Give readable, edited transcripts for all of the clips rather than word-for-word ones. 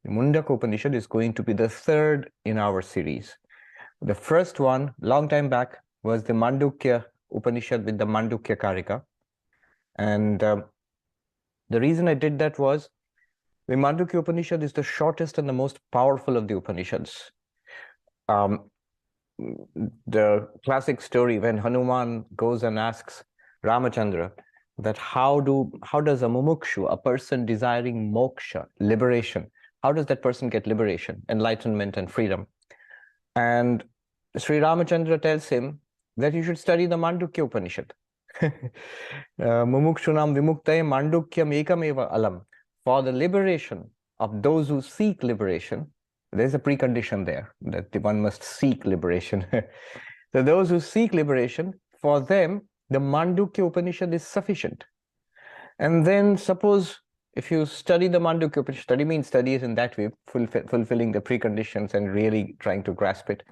The Mundaka Upanishad is going to be the third in our series. The first one, long time back, was the Mandukya Upanishad with the Mandukya Karika. And the reason I did that was the Mandukya Upanishad is the shortest and the most powerful of the Upanishads. The classic story when Hanuman goes and asks Ramachandra that how does a mumukshu, a person desiring moksha, liberation, how does that person get liberation, enlightenment and freedom? And Sri Ramachandra tells him that you should study the Mandukya Upanishad. Mumukshunam vimuktaya mandukyam ekameva alam. For the liberation of those who seek liberation, there's a precondition there, that one must seek liberation. So those who seek liberation, for them, the Mandukya Upanishad is sufficient. And then suppose if you study the Mandukya Upanishad, study means study is in that way, fulfilling the preconditions and really trying to grasp it,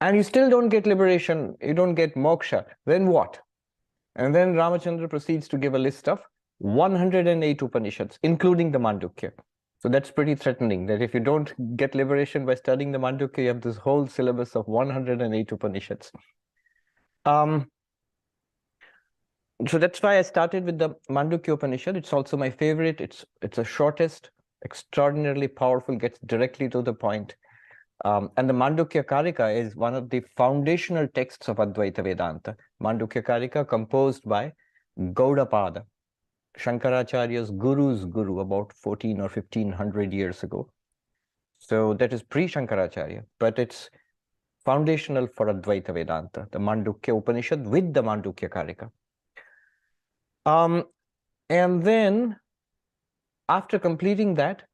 and you still don't get liberation, you don't get moksha, then what? And then Ramachandra proceeds to give a list of 108 Upanishads, including the Mandukya. So that's pretty threatening, that if you don't get liberation by studying the Mandukya, you have this whole syllabus of 108 Upanishads. So that's why I started with the Mandukya Upanishad. It's also my favorite. It's the shortest, extraordinarily powerful, gets directly to the point. And the Mandukya Karika is one of the foundational texts of Advaita Vedanta. Mandukya Karika, composed by Gaudapada, Shankaracharya's guru's guru, about 14 or 1500 years ago. So that is pre-Shankaracharya, but it's foundational for Advaita Vedanta, the Mandukya Upanishad with the Mandukya Karika. And then after completing that,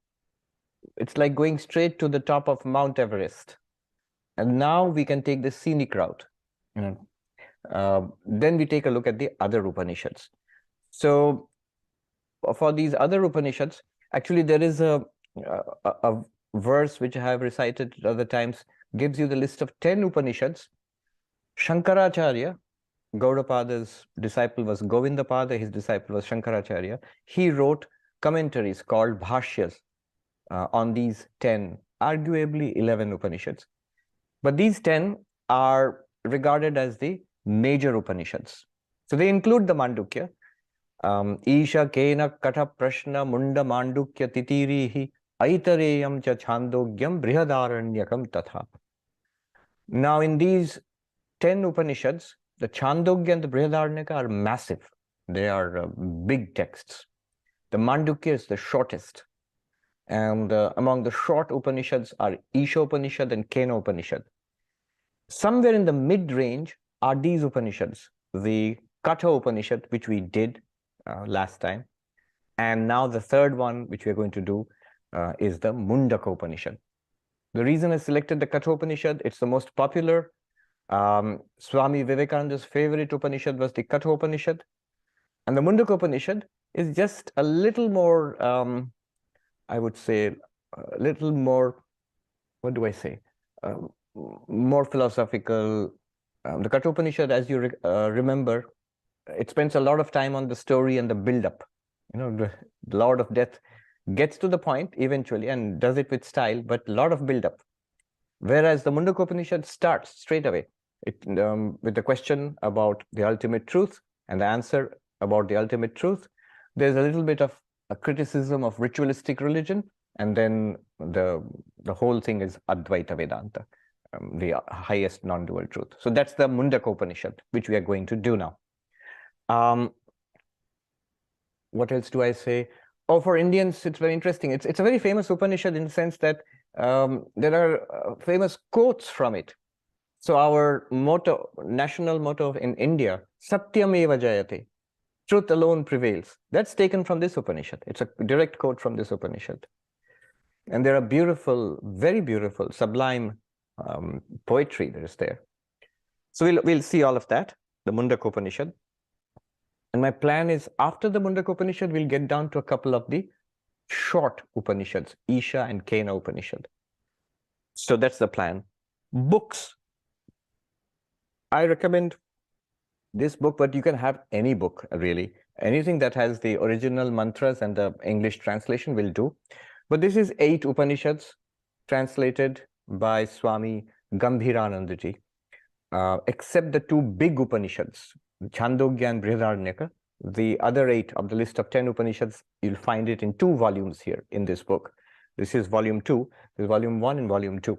it's like going straight to the top of Mount Everest. And now we can take the scenic route. Then we take a look at the other Upanishads. So for these other Upanishads, actually there is a verse which I have recited at other times, gives you the list of 10 Upanishads. Shankaracharya, Gaudapada's disciple was Govindapada, his disciple was Shankaracharya. He wrote commentaries called Bhashyas on these 10, arguably 11 Upanishads. But these 10 are regarded as the major Upanishads. So they include the Mandukya. Isha Kena Katha Prashna Munda Mandukya Titirihi Aitareyam Cha Chandogyam Brihadaranyakam Tatha. Now in these 10 Upanishads, the Chandogya and the Brihadaranyaka are massive. They are big texts. The Mandukya is the shortest. And among the short Upanishads are Isha Upanishad and Kena Upanishad. Somewhere in the mid-range are these Upanishads, the Katha Upanishad, which we did last time. And now the third one, which we're going to do, is the Mundaka Upanishad. The reason I selected the Katha Upanishad, it's the most popular. Swami Vivekananda's favorite Upanishad was the Katha Upanishad. And the Mundaka Upanishad is just a little more, I would say, a little more, what do I say, more philosophical. The Katha Upanishad, as you remember, it spends a lot of time on the story and the build-up. The Lord of Death gets to the point eventually and does it with style, but a lot of build-up. Whereas the Mundaka Upanishad starts straight away with the question about the ultimate truth and the answer about the ultimate truth. There's a little bit of a criticism of ritualistic religion, and then the whole thing is Advaita Vedanta, the highest non-dual truth. So that's the Mundaka Upanishad, which we are going to do now. What else do I say? Oh, for Indians, it's very interesting. It's a very famous Upanishad in the sense that there are famous quotes from it. So our motto, national motto in India, Satyam eva jayate, truth alone prevails. That's taken from this Upanishad. It's a direct quote from this Upanishad. And there are beautiful, very beautiful, sublime poetry that is there. So we'll see all of that, the Mundaka Upanishad. And my plan is, after the Mundaka Upanishad, we'll get down to a couple of the short Upanishads, Isha and Kena Upanishad. So that's the plan. Books. I recommend this book, but you can have any book, really. Anything that has the original mantras and the English translation will do. But this is 8 Upanishads translated by Swami Gambhirananda ji. Except the 2 big Upanishads, Chandogya and Brihadaranyaka, the other 8 of the list of 10 Upanishads, you'll find it in 2 volumes here in this book. This is volume 2, this is volume 1 and volume 2.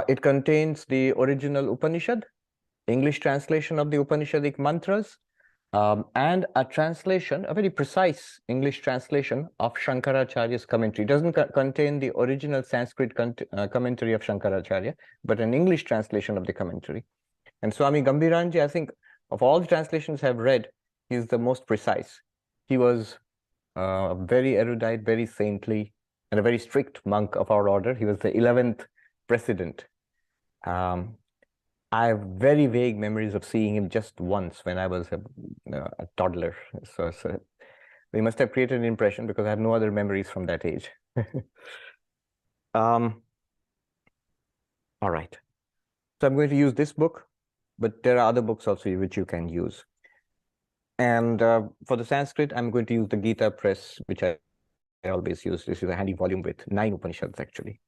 It contains the original Upanishad, English translation of the Upanishadic mantras, and a translation, a very precise English translation of Shankaracharya's commentary. It doesn't contain the original Sanskrit commentary of Shankaracharya, but an English translation of the commentary. And Swami Gambhiranji, I think, of all the translations I've read, he's the most precise. He was very erudite, very saintly, and a very strict monk of our order. He was the 11th president. I have very vague memories of seeing him just once when I was a toddler. So they must have created an impression because I have no other memories from that age. All right. So I'm going to use this book, but there are other books also which you can use. And for the Sanskrit, I'm going to use the Gita Press, which I always use. This is a handy volume with 9 Upanishads, actually.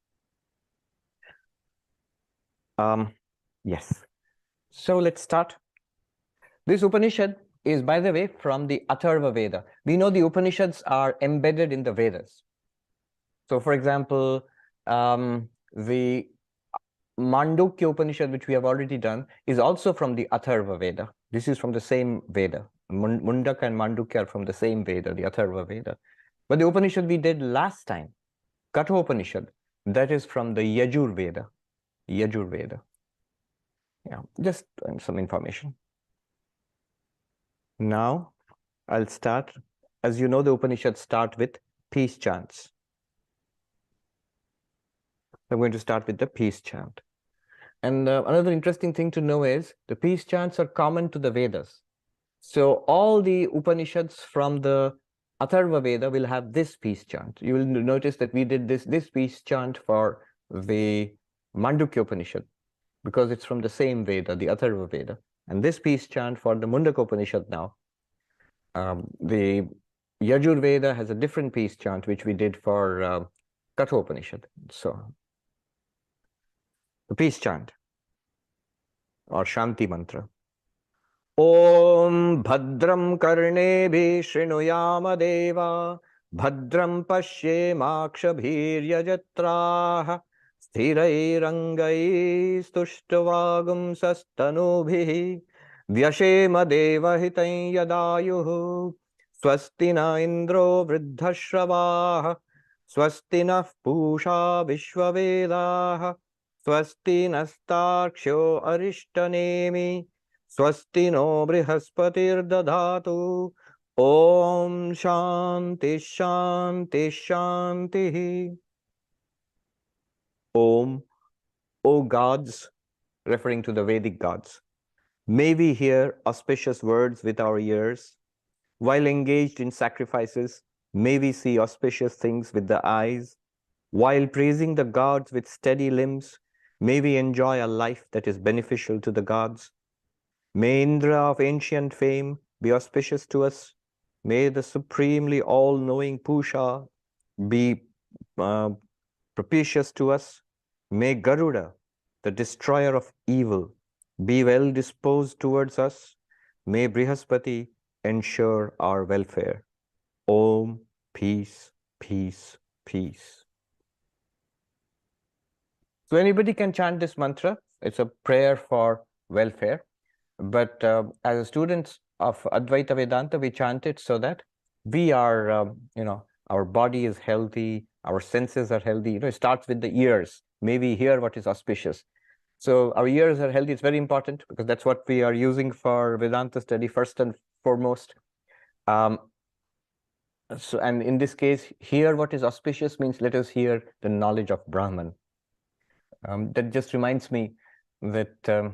Yes. So let's start. This Upanishad is, by the way, from the Atharva Veda. We know the Upanishads are embedded in the Vedas. So, for example, the Mandukya Upanishad, which we have already done, is also from the Atharva Veda. This is from the same Veda. Mundaka and Mandukya are from the same Veda, the Atharva Veda. But the Upanishad we did last time, Katha Upanishad, that is from the Yajur Veda. Yajur Veda. Yeah, just some information. Now, I'll start. As you know, the Upanishads start with peace chants. I'm going to start with the peace chant. And another interesting thing to know is the peace chants are common to the Vedas. So all the Upanishads from the Atharva Veda will have this peace chant. You will notice that we did this peace chant for the Mandukya Upanishad, because it's from the same Veda, the Atharva Veda. And this peace chant for the Mundaka Upanishad now. The Yajur Veda has a different peace chant, which we did for Katha Upanishad. So, the peace chant, or Shanti Mantra. Om Bhadram Karnebhi Srinuyama Deva Bhadram Pashyemakshabhirya Jatraha Sthirairangai Stushtvagum Sastanubhi Vyashema Devahitai Yadayuhu Swastina Indro Vriddhashravaha Swastina Pusha Vishwavedaha Swastinastarksho Arishtanemi Swasti no Brihaspati'r Dadhatu Om Shanti Shanti Shanti. Om, O gods, referring to the Vedic gods, may we hear auspicious words with our ears. While engaged in sacrifices, may we see auspicious things with the eyes. While praising the gods with steady limbs, may we enjoy a life that is beneficial to the gods. May Indra of ancient fame be auspicious to us. May the supremely all-knowing Pusha be propitious to us. May Garuda, the destroyer of evil, be well disposed towards us. May Brihaspati ensure our welfare. Om, peace, peace, peace. So anybody can chant this mantra. It's a prayer for welfare. But as students of Advaita Vedanta, we chant it so that we are, our body is healthy, our senses are healthy. It starts with the ears. May we hear what is auspicious. So our ears are healthy. It's very important because that's what we are using for Vedanta study first and foremost. And in this case, hear what is auspicious means let us hear the knowledge of Brahman. That just reminds me that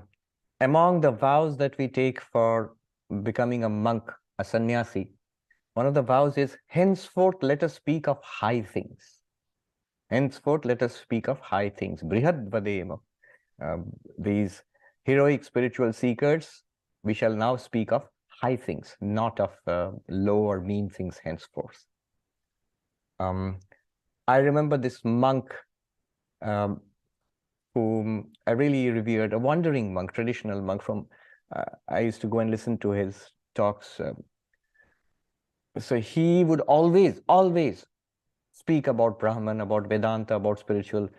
among the vows that we take for becoming a monk, a sannyasi, one of the vows is, henceforth let us speak of high things. Henceforth let us speak of high things. Brihad Vadema. These heroic spiritual seekers, we shall now speak of high things, not of low or mean things henceforth. I remember this monk um, whom I really revered, a wandering monk, traditional monk from, I used to go and listen to his talks. So he would always speak about Brahman, about Vedanta, about spiritual.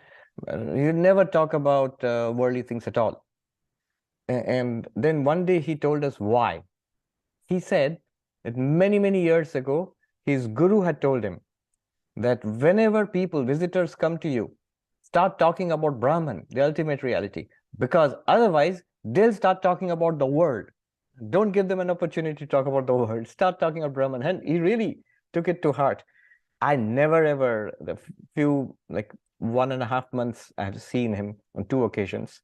He would never talk about worldly things at all. And then one day he told us why. He said that many years ago, his guru had told him that whenever visitors come to you, start talking about Brahman, the ultimate reality, because otherwise they'll start talking about the world. Don't give them an opportunity to talk about the world. Start talking about Brahman. And he really took it to heart. I never ever, the few, like 1.5 months, I have seen him on 2 occasions,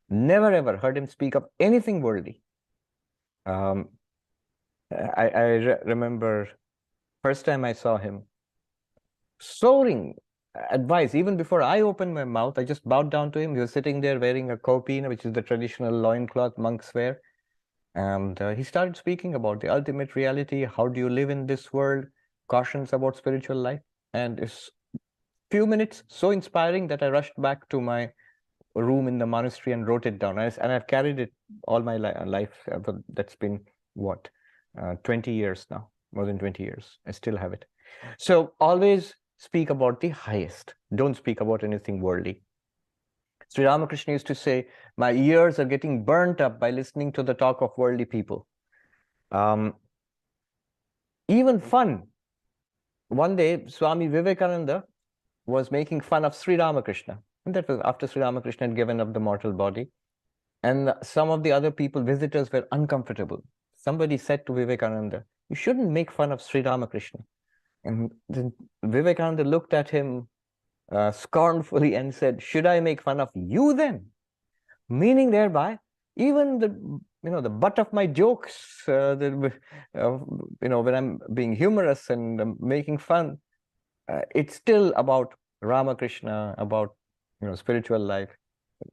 never ever heard him speak of anything worldly. Um, I remember first time I saw him, soaring advice. Even before I opened my mouth, I just bowed down to him. He was sitting there wearing a kaupina, which is the traditional loincloth monks wear. And he started speaking about the ultimate reality. How do you live in this world? Cautions about spiritual life. And it's few minutes so inspiring that I rushed back to my room in the monastery and wrote it down. And I've carried it all my life. That's been what, 20 years now, more than 20 years. I still have it. So always speak about the highest. Don't speak about anything worldly. Sri Ramakrishna used to say, my ears are getting burnt up by listening to the talk of worldly people. Even fun. One day, Swami Vivekananda was making fun of Sri Ramakrishna. And that was after Sri Ramakrishna had given up the mortal body. And some of the other people, visitors, were uncomfortable. Somebody said to Vivekananda, you shouldn't make fun of Sri Ramakrishna. And then Vivekananda looked at him scornfully and said, should I make fun of you then? Meaning thereby, even the butt of my jokes, when I'm being humorous and making fun, it's still about Ramakrishna, about spiritual life,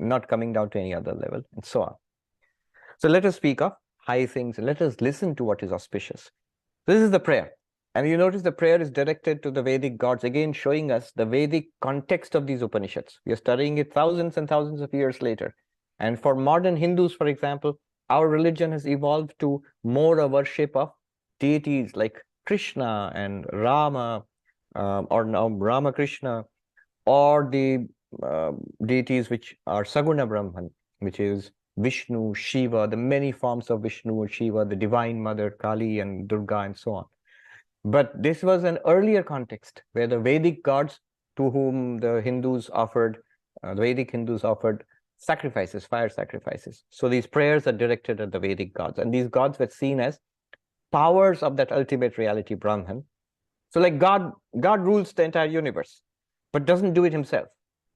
not coming down to any other level, and so on. So let us speak of high things, and let us listen to what is auspicious. This is the prayer. And you notice the prayer is directed to the Vedic gods, again showing us the Vedic context of these Upanishads. We are studying it thousands and thousands of years later. And for modern Hindus, for example, our religion has evolved to more a worship of deities like Krishna and Rama, or now Ramakrishna, or the deities which are Saguna Brahman, which is Vishnu, Shiva, the many forms of Vishnu or Shiva, the Divine Mother, Kali and Durga, and so on. But this was an earlier context where the Vedic gods to whom the Hindus offered, the Vedic Hindus offered sacrifices, fire sacrifices. So these prayers are directed at the Vedic gods, and these gods were seen as powers of that ultimate reality, Brahman. So like God rules the entire universe, but doesn't do it himself.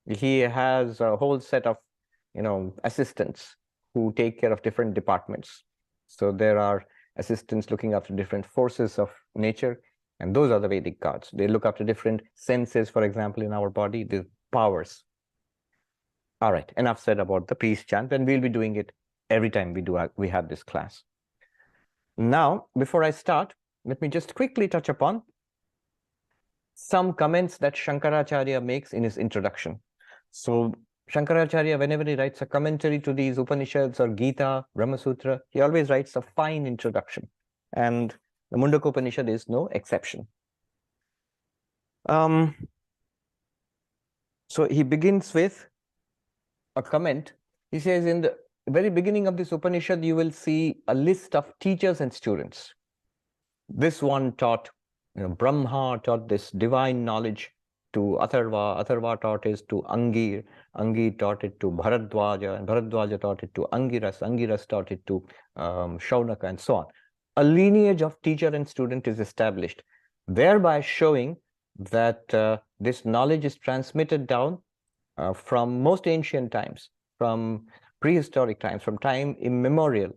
He has a whole set of, assistants who take care of different departments. So there are assistants looking after different forces of nature, and those are the Vedic gods. They look after different senses, for example, in our body, the powers. All right, enough said about the peace chant, and we'll be doing it every time we have this class. Now, before I start, let me just quickly touch upon some comments that Shankaracharya makes in his introduction. So Shankaracharya, whenever he writes a commentary to these Upanishads or Gita, Brahma Sutra, he always writes a fine introduction. And the Mundaka Upanishad is no exception. So he begins with a comment. He says, in the very beginning of this Upanishad, you will see a list of teachers and students. This one taught, Brahma taught this divine knowledge to Atharva, Atharva taught it to Angi, Angi taught it to Bharadwaja, and Bharadwaja taught it to Angiras, Angiras taught it to Shaunaka, and so on. A lineage of teacher and student is established, thereby showing that this knowledge is transmitted down from most ancient times, from prehistoric times, from time immemorial,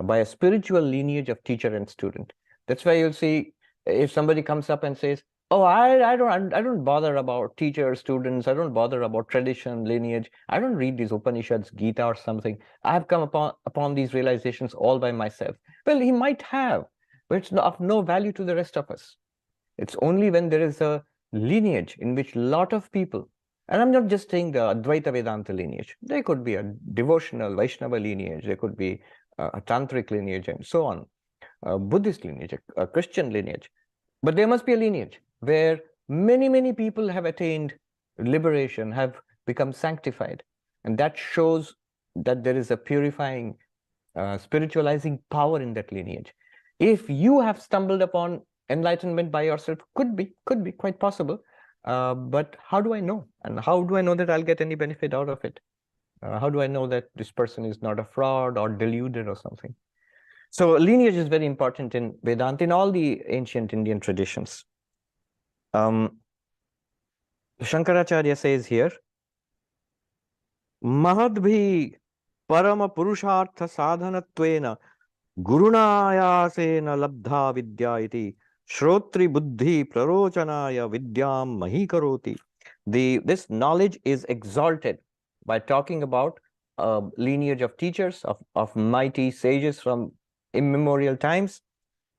by a spiritual lineage of teacher and student. That's why you'll see if somebody comes up and says, oh, I don't bother about teachers, students, I don't bother about tradition, lineage, I don't read these Upanishads, Gita or something, I have come upon these realizations all by myself. Well, he might have, but it's of no value to the rest of us. It's only when there is a lineage in which a lot of people, and I'm not just saying the Advaita Vedanta lineage, there could be a devotional Vaishnava lineage, there could be a tantric lineage, and so on, a Buddhist lineage, a Christian lineage. But there must be a lineage where many, many people have attained liberation, have become sanctified. And that shows that there is a purifying, spiritualizing power in that lineage. If you have stumbled upon enlightenment by yourself, could be quite possible. But how do I know? And how do I know that I'll get any benefit out of it? How do I know that this person is not a fraud or deluded or something? So lineage is very important in Vedanta, in all the ancient Indian traditions. Shankaracharya says here, Mahadbhi Parama Purushartha Sadhanatvena Gurunayasena Labdha Vidya iti Shrotri Buddhi Prarochanaya Vidyam Mahikaroti. This knowledge is exalted by talking about a lineage of teachers, of mighty sages from immemorial times.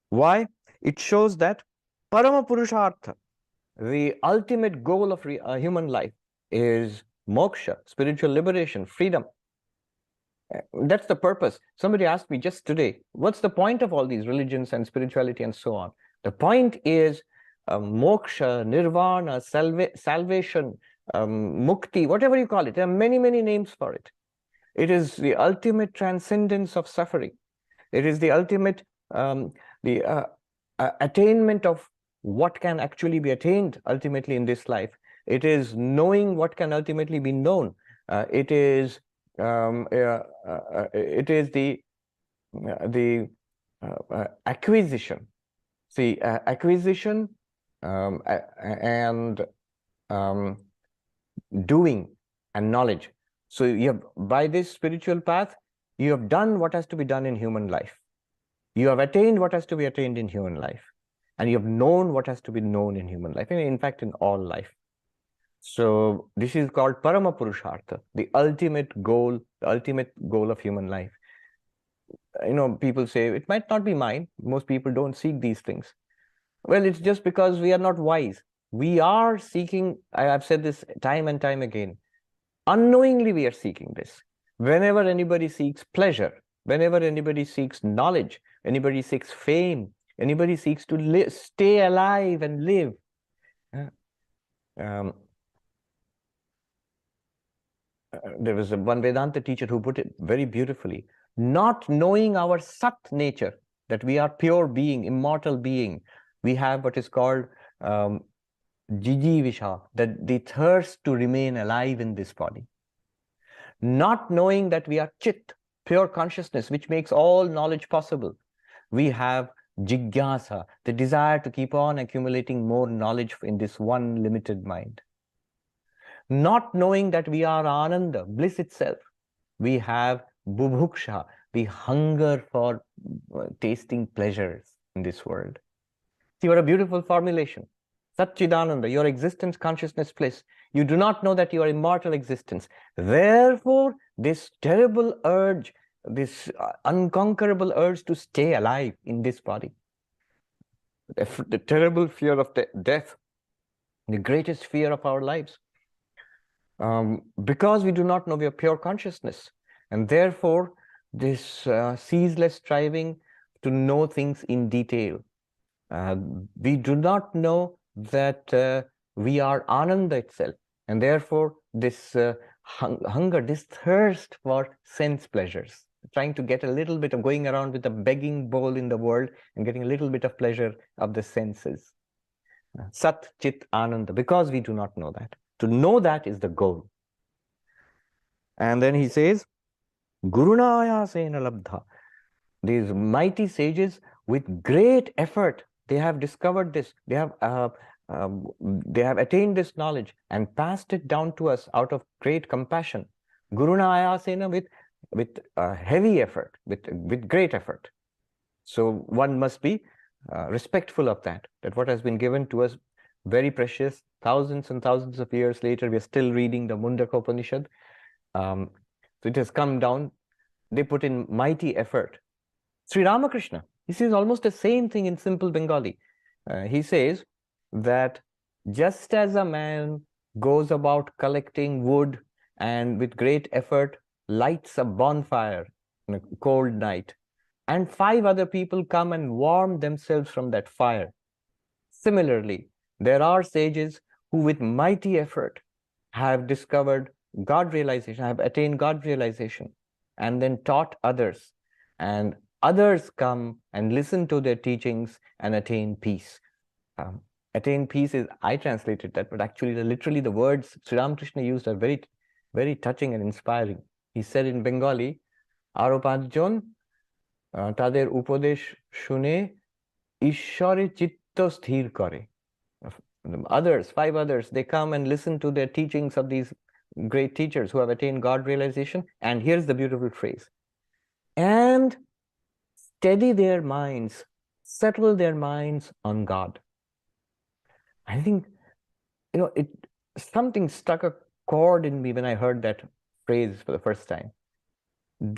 Why? It shows that Parama Purushartha, the ultimate goal of human life, is moksha, spiritual liberation, freedom. That's the purpose. Somebody asked me just today, what's the point of all these religions and spirituality and so on? The point is moksha, nirvana, salvation, mukti, whatever you call it. There are many, many names for it. It is the ultimate transcendence of suffering. It is the ultimate attainment of what can actually be attained ultimately in this life. It is knowing what can ultimately be known. It is the acquisition. See, acquisition and doing and knowledge. So you have, by this spiritual path, you have done what has to be done in human life. You have attained what has to be attained in human life. And you have known what has to be known in human life, and in fact, in all life. So this is called Parama Purushartha, the ultimate goal of human life. You know, people say, it might not be mine. Most people don't seek these things. Well, it's just because we are not wise. We are seeking, I've said this time and time again, unknowingly we are seeking this. Whenever anybody seeks pleasure, whenever anybody seeks knowledge, anybody seeks fame, anybody seeks to stay alive and live. There was one Vedanta teacher who put it very beautifully. Not knowing our Sat nature, that we are pure being, immortal being, we have what is called Jijivisha, that the thirst to remain alive in this body. Not knowing that we are Chit, pure consciousness, which makes all knowledge possible. We have Jigyasa, the desire to keep on accumulating more knowledge in this one limited mind. Not knowing that we are Ananda, bliss itself. We have Bubhuksha, the hunger for tasting pleasures in this world. See, what a beautiful formulation. Satchidananda, your existence, consciousness, bliss. You do not know that you are immortal existence. Therefore, this terrible urge, this unconquerable urge to stay alive in this body, the terrible fear of death, the greatest fear of our lives. Because we do not know we are pure consciousness, and therefore this ceaseless striving to know things in detail. We do not know that we are Ananda itself, and therefore this hunger, this thirst for sense pleasures, trying to get a little bit of going around with a begging bowl in the world and getting a little bit of pleasure of the senses. Sat, Chit, Ananda, because we do not know that. To know that is the goal. And then he says, Gurunaya Sena Labdha. These mighty sages, with great effort, they have discovered this. They have attained this knowledge and passed it down to us out of great compassion. Gurunaya Sena, with heavy effort, with great effort. So one must be respectful of that what has been given to us, very precious. Thousands and thousands of years later, we are still reading the Mundaka Upanishad. So it has come down. They put in mighty effort. Sri Ramakrishna, he says almost the same thing in simple Bengali. He says that Just as a man goes about collecting wood and with great effort lights a bonfire in a cold night, and 5 other people come and warm themselves from that fire. Similarly, there are sages who with mighty effort have discovered God realization, have attained God realization, and then taught others. And others come and listen to their teachings and attain peace. Attain peace is, I translated that, but actually literally the words Sri Ramakrishna used are very, very touching and inspiring. He said in Bengali, Aro panchjon তাদের উপদেশ শুনে ঈশ্বরে চিত্ত স্থির করে. Others, 5 others, they come and listen to their teachings of these great teachers who have attained God realization. And here's the beautiful phrase. And steady their minds, settle their minds on God. I think, something struck a chord in me when I heard that phrase for the first time.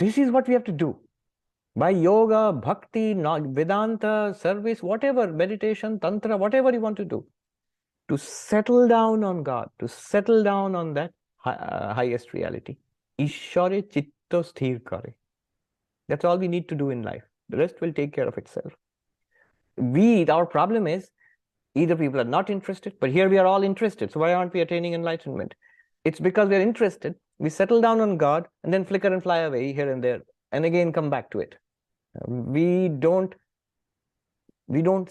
This is what we have to do. By yoga, bhakti, Vedanta, service, whatever, meditation, tantra, whatever you want to do, to settle down on God, to settle down on that highest reality. Ishware chitta sthir kare. That's all we need to do in life. The rest will take care of itself. Our problem is, either people are not interested, but here we are all interested. So why aren't we attaining enlightenment? It's because we're interested. We settle down on God and then flicker and fly away here and there, and again come back to it. We don't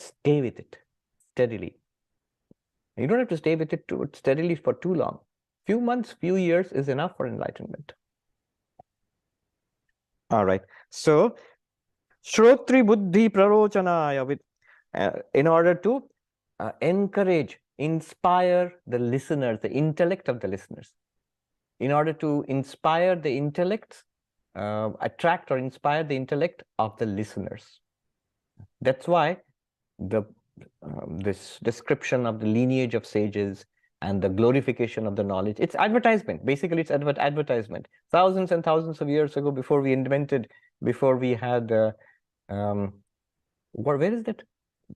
stay with it steadily. You don't have to stay with it steadily for too long. Few months, few years is enough for enlightenment. All right. So, Shrotri Buddhi Prarochanaya, in order to encourage, inspire the listeners, the intellect of the listeners. In order to inspire the intellects, attract or inspire the intellect of the listeners. That's why this description of the lineage of sages and the glorification of the knowledge, it's advertisement. Basically, it's advertisement. Thousands and thousands of years ago, before we had, where is that?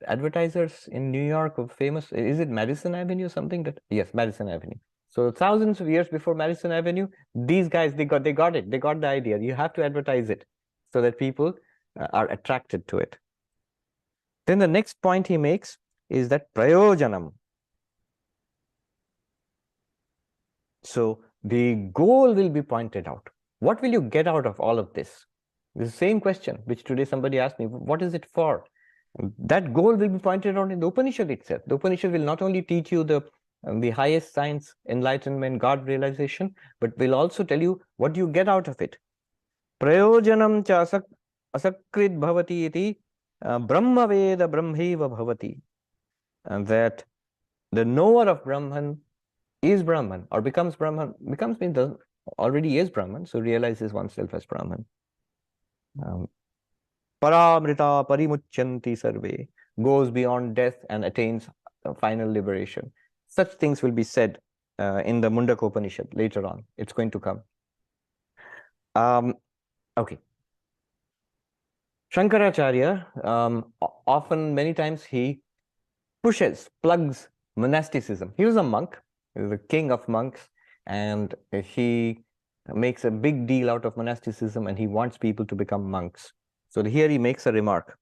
Advertisers in New York of famous, is it Madison Avenue, something that, yes, Madison Avenue. So thousands of years before Madison Avenue, these guys, they got it. They got the idea. You have to advertise it so that people are attracted to it. Then the next point he makes is that prayojanam. So the goal will be pointed out. What will you get out of all of this? The same question which today somebody asked me, what is it for? That goal will be pointed out in the Upanishad itself. The Upanishad will not only teach you the highest science, enlightenment, God realization, but will also tell you what you get out of it. Prayojanam cha asakrit bhavati iti brahma veda brahmeva bhavati. And that the knower of Brahman is Brahman, or becomes Brahman. Becomes means already is Brahman, so realizes oneself as Brahman. Paramrita parimuchanti sarve, goes beyond death and attains final liberation. Such things will be said in the Mundaka Upanishad later on. It's going to come. Okay. Shankaracharya, often, many times, he plugs monasticism. He was a monk, he was the king of monks, and he makes a big deal out of monasticism, and he wants people to become monks. So here he makes a remark.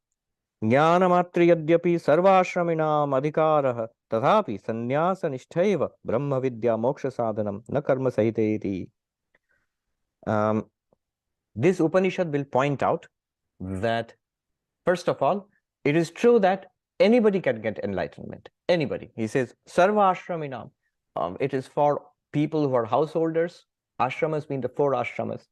Jnanamatri yadyapi sarvashraminam adhikarah tathapi sannyasa nishtaiva brahma vidya moksha sadhanam na karma sahiteti. This Upanishad will point out that, first of all, it is true that anybody can get enlightenment. Anybody. He says, Sarva Ashraminam. It is for people who are householders. Ashramas mean the 4 ashramas.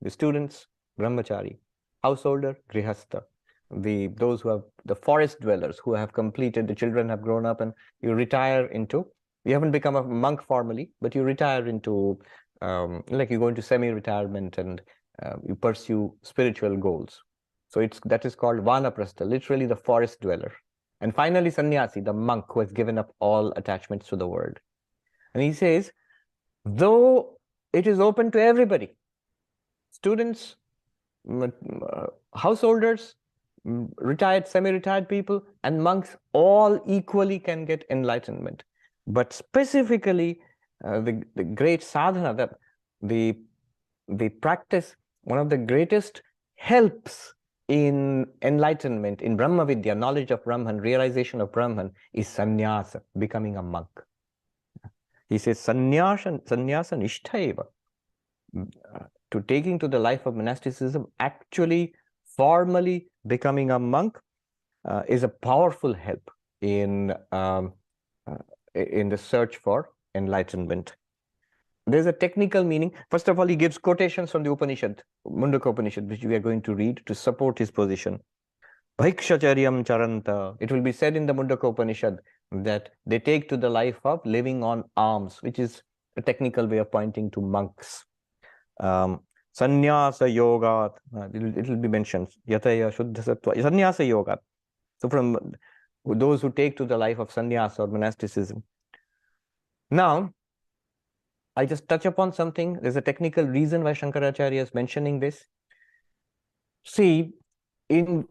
The students, brahmachari. Householder, grihastha. Those who have the forest dwellers who have completed, the children have grown up, and you retire into, you haven't become a monk formally, but you retire into, like you go into semi-retirement and you pursue spiritual goals. So that is called vanaprastha, literally the forest dweller. And finally, sannyasi, the monk who has given up all attachments to the world. And he says, though it is open to everybody, students, householders, retired, semi-retired people, and monks, all equally can get enlightenment. But specifically, the great sadhana, the practice, one of the greatest helps in enlightenment, in Brahma Vidya, knowledge of Brahman, realization of Brahman, is sannyasa, becoming a monk. He says, sannyasa nishtaiva, to taking to the life of monasticism, actually formally becoming a monk, is a powerful help in the search for enlightenment. There's a technical meaning. First of all, he gives quotations from the Upanishad, Mundaka Upanishad, which we are going to read to support his position. Bhaikshacharya charanta. It will be said in the Mundaka Upanishad that they take to the life of living on alms, which is a technical way of pointing to monks. Sannyasa yogat. It will be mentioned. Yataya shuddha sattva. Sannyasa yogat. So from those who take to the life of sannyasa or monasticism. Now, I just touch upon something. There's a technical reason why Shankaracharya is mentioning this. See,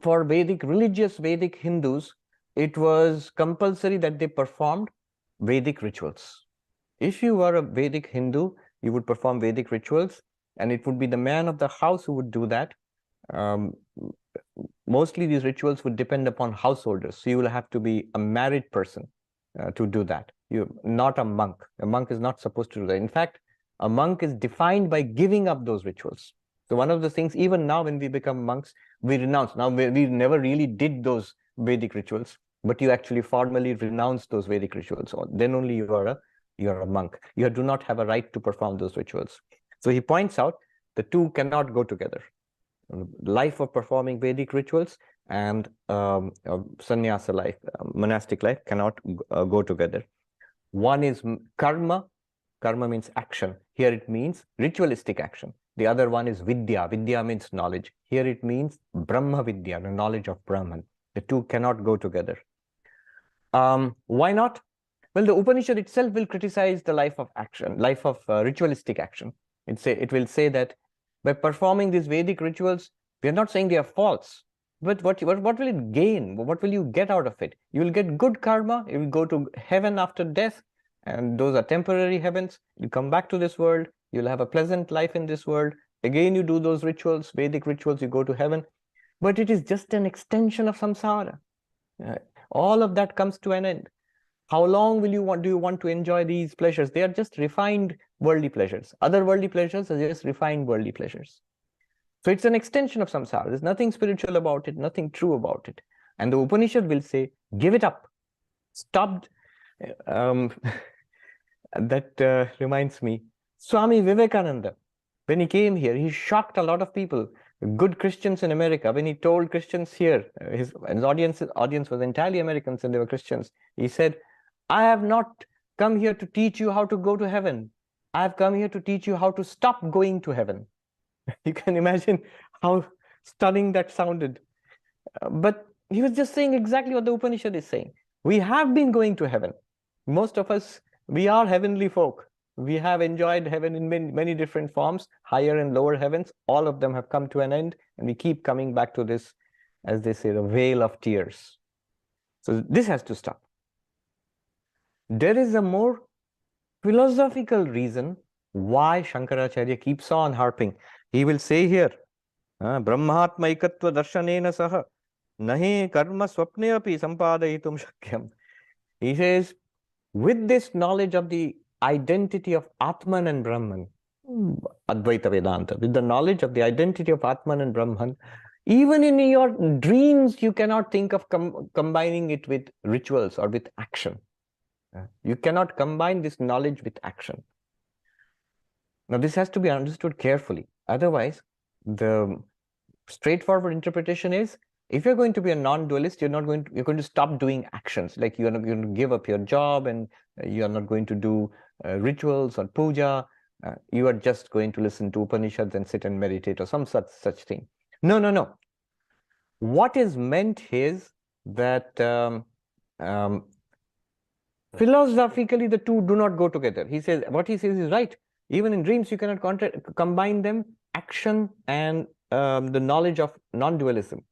for religious Vedic Hindus, it was compulsory that they performed Vedic rituals. If you were a Vedic Hindu, you would perform Vedic rituals, and it would be the man of the house who would do that. Mostly these rituals would depend upon householders. So you will have to be a married person to do that. You're not a monk. A monk is not supposed to do that. In fact, a monk is defined by giving up those rituals. So one of the things, even now when we become monks, we renounce. Now we never really did those Vedic rituals, but you actually formally renounce those Vedic rituals. Then only you are a monk. You do not have a right to perform those rituals. So he points out the two cannot go together. Life of performing Vedic rituals and sannyasa life, monastic life, cannot go together. One is karma. Karma means action. Here it means ritualistic action. The other one is vidya. Vidya means knowledge. Here it means Brahma Vidya, the knowledge of Brahman. The two cannot go together. Why not? Well, the Upanishad itself will criticize the life of action, life of ritualistic action. It will say that by performing these Vedic rituals, we are not saying they are false, but what will it gain? What will you get out of it? You will get good karma. You will go to heaven after death, and those are temporary heavens. You come back to this world. You'll have a pleasant life in this world. Again, you do those rituals, Vedic rituals, you go to heaven. But it is just an extension of samsara. All of that comes to an end. How long do you want to enjoy these pleasures? They are just refined worldly pleasures. Other worldly pleasures are just refined worldly pleasures. So it's an extension of samsara. There's nothing spiritual about it, nothing true about it. And the Upanishad will say, give it up. Stop. That reminds me, Swami Vivekananda, when he came here, he shocked a lot of people, good Christians in America. When he told Christians here, his audience was entirely Americans and they were Christians. He said, I have not come here to teach you how to go to heaven. I have come here to teach you how to stop going to heaven. You can imagine how stunning that sounded. But he was just saying exactly what the Upanishad is saying. We have been going to heaven. Most of us, we are heavenly folk. We have enjoyed heaven in many different forms, higher and lower heavens. All of them have come to an end, and we keep coming back to this, as they say, the vale of tears. So this has to stop. There is a more philosophical reason why Shankaracharya keeps on harping. He will say here, Brahmatma ekatva darshanena saha nahi karma swapne api sampadayitum shakyam. He says, with this knowledge of the identity of Atman and Brahman, Advaita Vedanta, with the knowledge of the identity of Atman and Brahman, even in your dreams, you cannot think of combining it with rituals or with action. You cannot combine this knowledge with action. Now, this has to be understood carefully. Otherwise, the straightforward interpretation is, if you're going to be a non-dualist, you're going to stop doing actions. Like you're not going to give up your job, and you are not going to do rituals or puja. You are just going to listen to Upanishads and sit and meditate or some such thing. No. What is meant is that philosophically, the two do not go together. What he says is right. Even in dreams, you cannot combine them, action and the knowledge of non-dualism,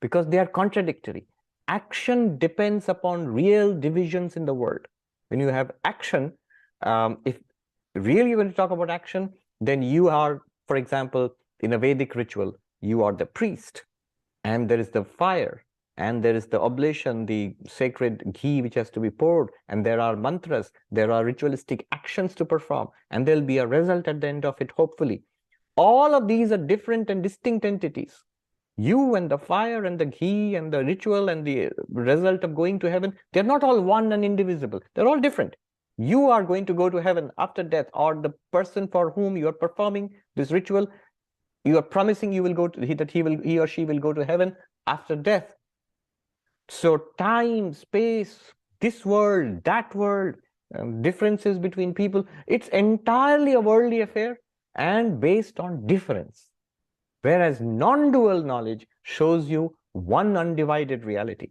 because they are contradictory. Action depends upon real divisions in the world. When you have action, if really you want to talk about action, then you are, for example, in a Vedic ritual, you are the priest, and there is the fire, and there is the oblation, the sacred ghee which has to be poured, and there are mantras, there are ritualistic actions to perform, and there'll be a result at the end of it, hopefully. All of these are different and distinct entities. You and the fire and the ghee and the ritual and the result of going to heaven, they're not all one and indivisible. They're all different. You are going to go to heaven after death, or the person for whom you are performing this ritual, you are promising you will go to, that he or she will go to heaven after death. So time, space, this world, that world, differences between people, it's entirely a worldly affair and based on difference. Whereas non-dual knowledge shows you one undivided reality,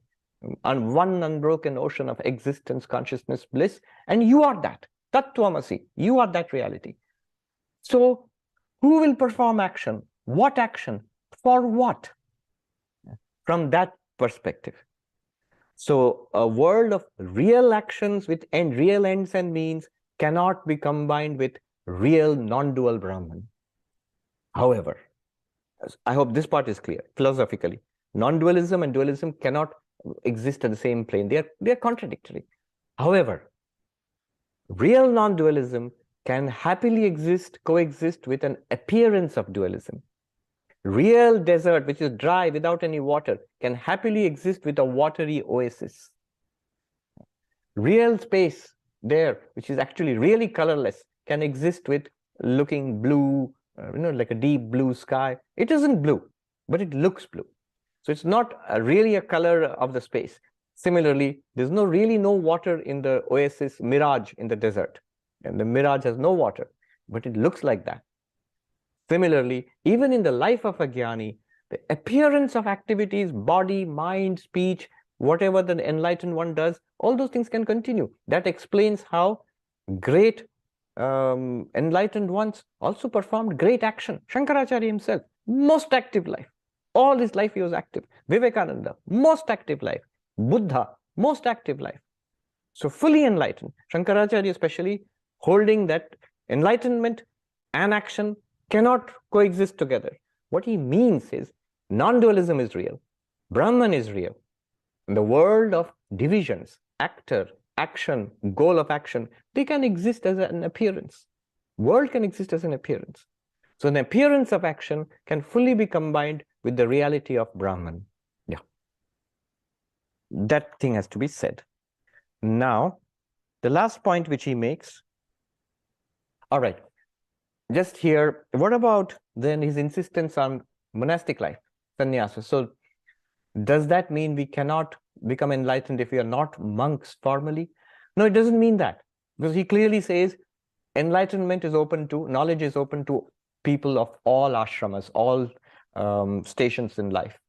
and one unbroken ocean of existence, consciousness, bliss, and you are that. Tattvamasi, you are that reality. So who will perform action? What action? For what? From that perspective. So a world of real actions with real ends and means cannot be combined with real non-dual Brahman. However, I hope this part is clear philosophically. Non-dualism and dualism cannot exist at the same plane. They are contradictory. However, real non-dualism can happily coexist with an appearance of dualism. Real desert, which is dry without any water, can happily exist with a watery oasis. Real space there, which is actually really colorless, can exist with looking blue, like a deep blue sky. It isn't blue, but it looks blue. So it's not really a color of the space. Similarly, there's really no water in the oasis mirage in the desert. And the mirage has no water, but it looks like that. Similarly, even in the life of a jnani, the appearance of activities, body, mind, speech, whatever the enlightened one does, all those things can continue. That explains how great enlightened ones also performed great action. Shankaracharya himself, most active life. All his life he was active. Vivekananda, most active life. Buddha, most active life. So fully enlightened. Shankaracharya especially holding that enlightenment and action cannot coexist together. What he means is non-dualism is real. Brahman is real. In the world of divisions, actor, action, goal of action, they can exist as an appearance. World can exist as an appearance. So an appearance of action can fully be combined with the reality of Brahman. Yeah. That thing has to be said. Now, the last point which he makes. All right. Just here, what about then his insistence on monastic life, sannyasa? So does that mean we cannot become enlightened if we are not monks formally? No, it doesn't mean that, because he clearly says enlightenment is open to, knowledge is open to people of all ashramas, all stations in life.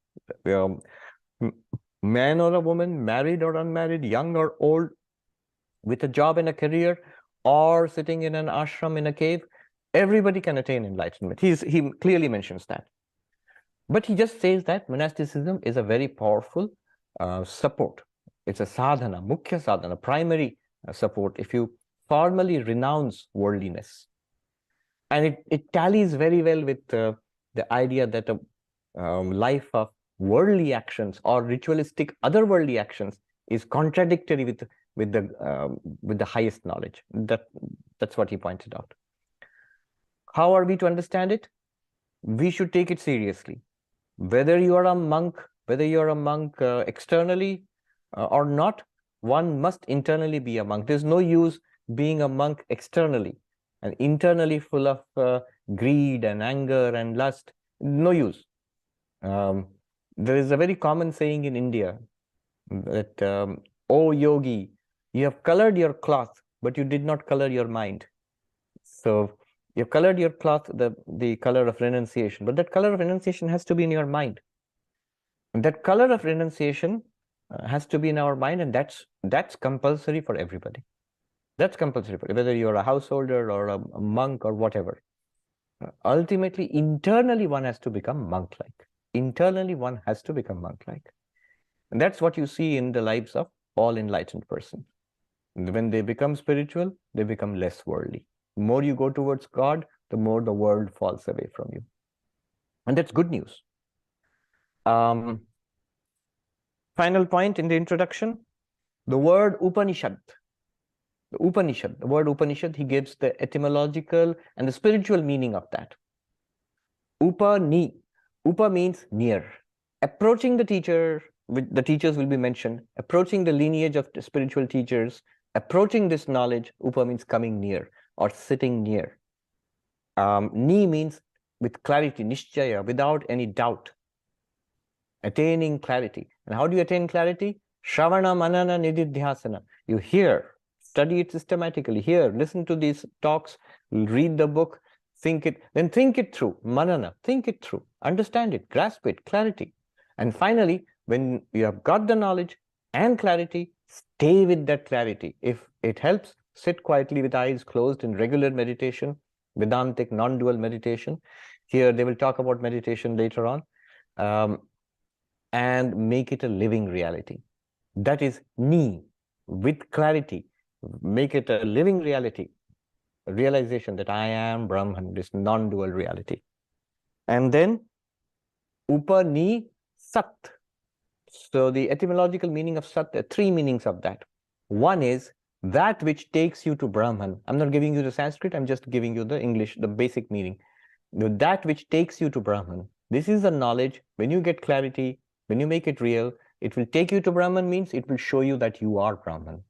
Man or a woman, married or unmarried, young or old, with a job and a career, or sitting in an ashram in a cave, everybody can attain enlightenment. He clearly mentions that. But he just says that monasticism is a very powerful support. It's a sadhana, mukhya sadhana, primary support if you formally renounce worldliness. And it tallies very well with the idea that a life of worldly actions or ritualistic otherworldly actions is contradictory with the highest knowledge. That's what he pointed out. How are we to understand it? We should take it seriously. Whether you are a monk, externally or not, one must internally be a monk. There's no use being a monk externally and internally full of greed and anger and lust. No use. There is a very common saying in India that, oh yogi, you have colored your cloth, but you did not color your mind. So you've colored your cloth the color of renunciation, but that color of renunciation has to be in your mind. And that color of renunciation has to be in our mind, and that's compulsory for everybody. That's compulsory for whether you're a householder or a monk or whatever. Ultimately, internally, one has to become monk-like. Internally, one has to become monk-like. And that's what you see in the lives of all enlightened persons. When they become spiritual, they become less worldly. The more you go towards God, the more the world falls away from you. And that's good news. Final point in the introduction, the word Upanishad. The word Upanishad, he gives the etymological and the spiritual meaning of that. Upani. Upa means near. Approaching the teacher, the teachers will be mentioned, approaching the lineage of the spiritual teachers, approaching this knowledge, Upa means coming near or sitting near. Ni means with clarity, nishchaya, without any doubt. Attaining clarity. And how do you attain clarity? Shravana, manana, nididhyasana. You hear, study it systematically, hear, listen to these talks, read the book, think it, then think it through. Manana, think it through, understand it, grasp it, clarity. And finally, when you have got the knowledge and clarity, stay with that clarity. If it helps, sit quietly with eyes closed in regular meditation, Vedantic non-dual meditation. Here they will talk about meditation later on. And make it a living reality. That is ni, with clarity. Make it a living reality, a realization that I am Brahman, this non-dual reality. And then Upa ni sat. So the etymological meaning of sat, there are three meanings of that. One is that which takes you to Brahman. I'm not giving you the Sanskrit, I'm just giving you the English, the basic meaning. That which takes you to Brahman. This is the knowledge. When you get clarity, when you make it real, it will take you to Brahman, means it will show you that you are Brahman,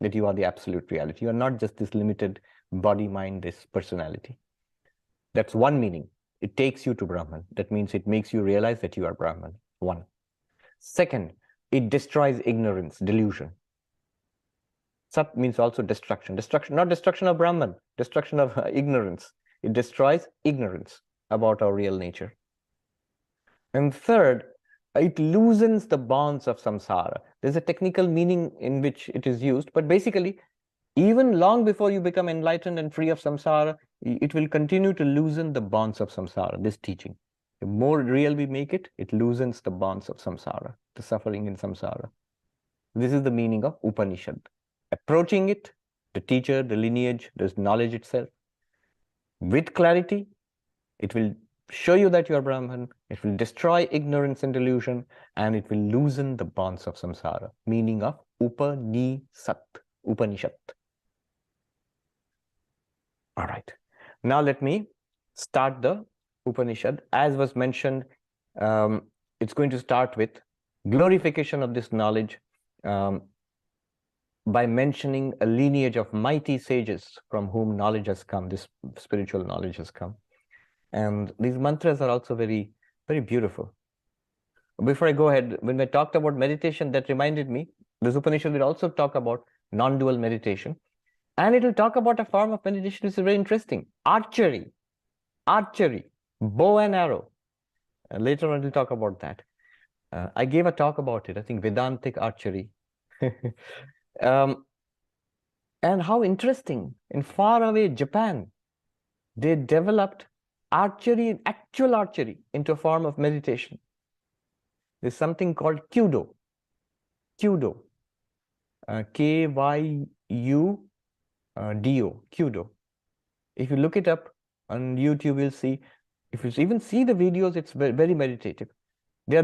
that you are the absolute reality. You are not just this limited body, mind, this personality. That's one meaning. It takes you to Brahman. That means it makes you realize that you are Brahman. One. Second, it destroys ignorance, delusion. Sat means also destruction. Destruction, not destruction of Brahman, destruction of ignorance. It destroys ignorance about our real nature. And third, it loosens the bonds of samsara. There's a technical meaning in which it is used, but basically, even long before you become enlightened and free of samsara, it will continue to loosen the bonds of samsara, this teaching. The more real we make it, it loosens the bonds of samsara, the suffering in samsara. This is the meaning of Upanishad. Approaching it, the teacher, the lineage, the knowledge itself, with clarity, it will show you that you are Brahman, it will destroy ignorance and delusion, and it will loosen the bonds of samsara, meaning of Upanishad. Upanishad. All right. Now let me start the Upanishad. As was mentioned, it's going to start with glorification of this knowledge by mentioning a lineage of mighty sages from whom knowledge has come, this spiritual knowledge has come. And these mantras are also very, very beautiful. Before I go ahead, when I talked about meditation, that reminded me, this Upanishad will also talk about non-dual meditation. And it will talk about a form of meditation which is very interesting. Archery. Archery. Bow and arrow. Later on, we'll talk about that. I gave a talk about it, I think Vedantic archery. And how interesting, in faraway Japan, they developed archery, actual archery, into a form of meditation. There's something called Kyudo. Kyudo. K-Y-U-D-O. Kyudo. If you look it up on YouTube, you'll see. If you even see the videos, it's very meditative. They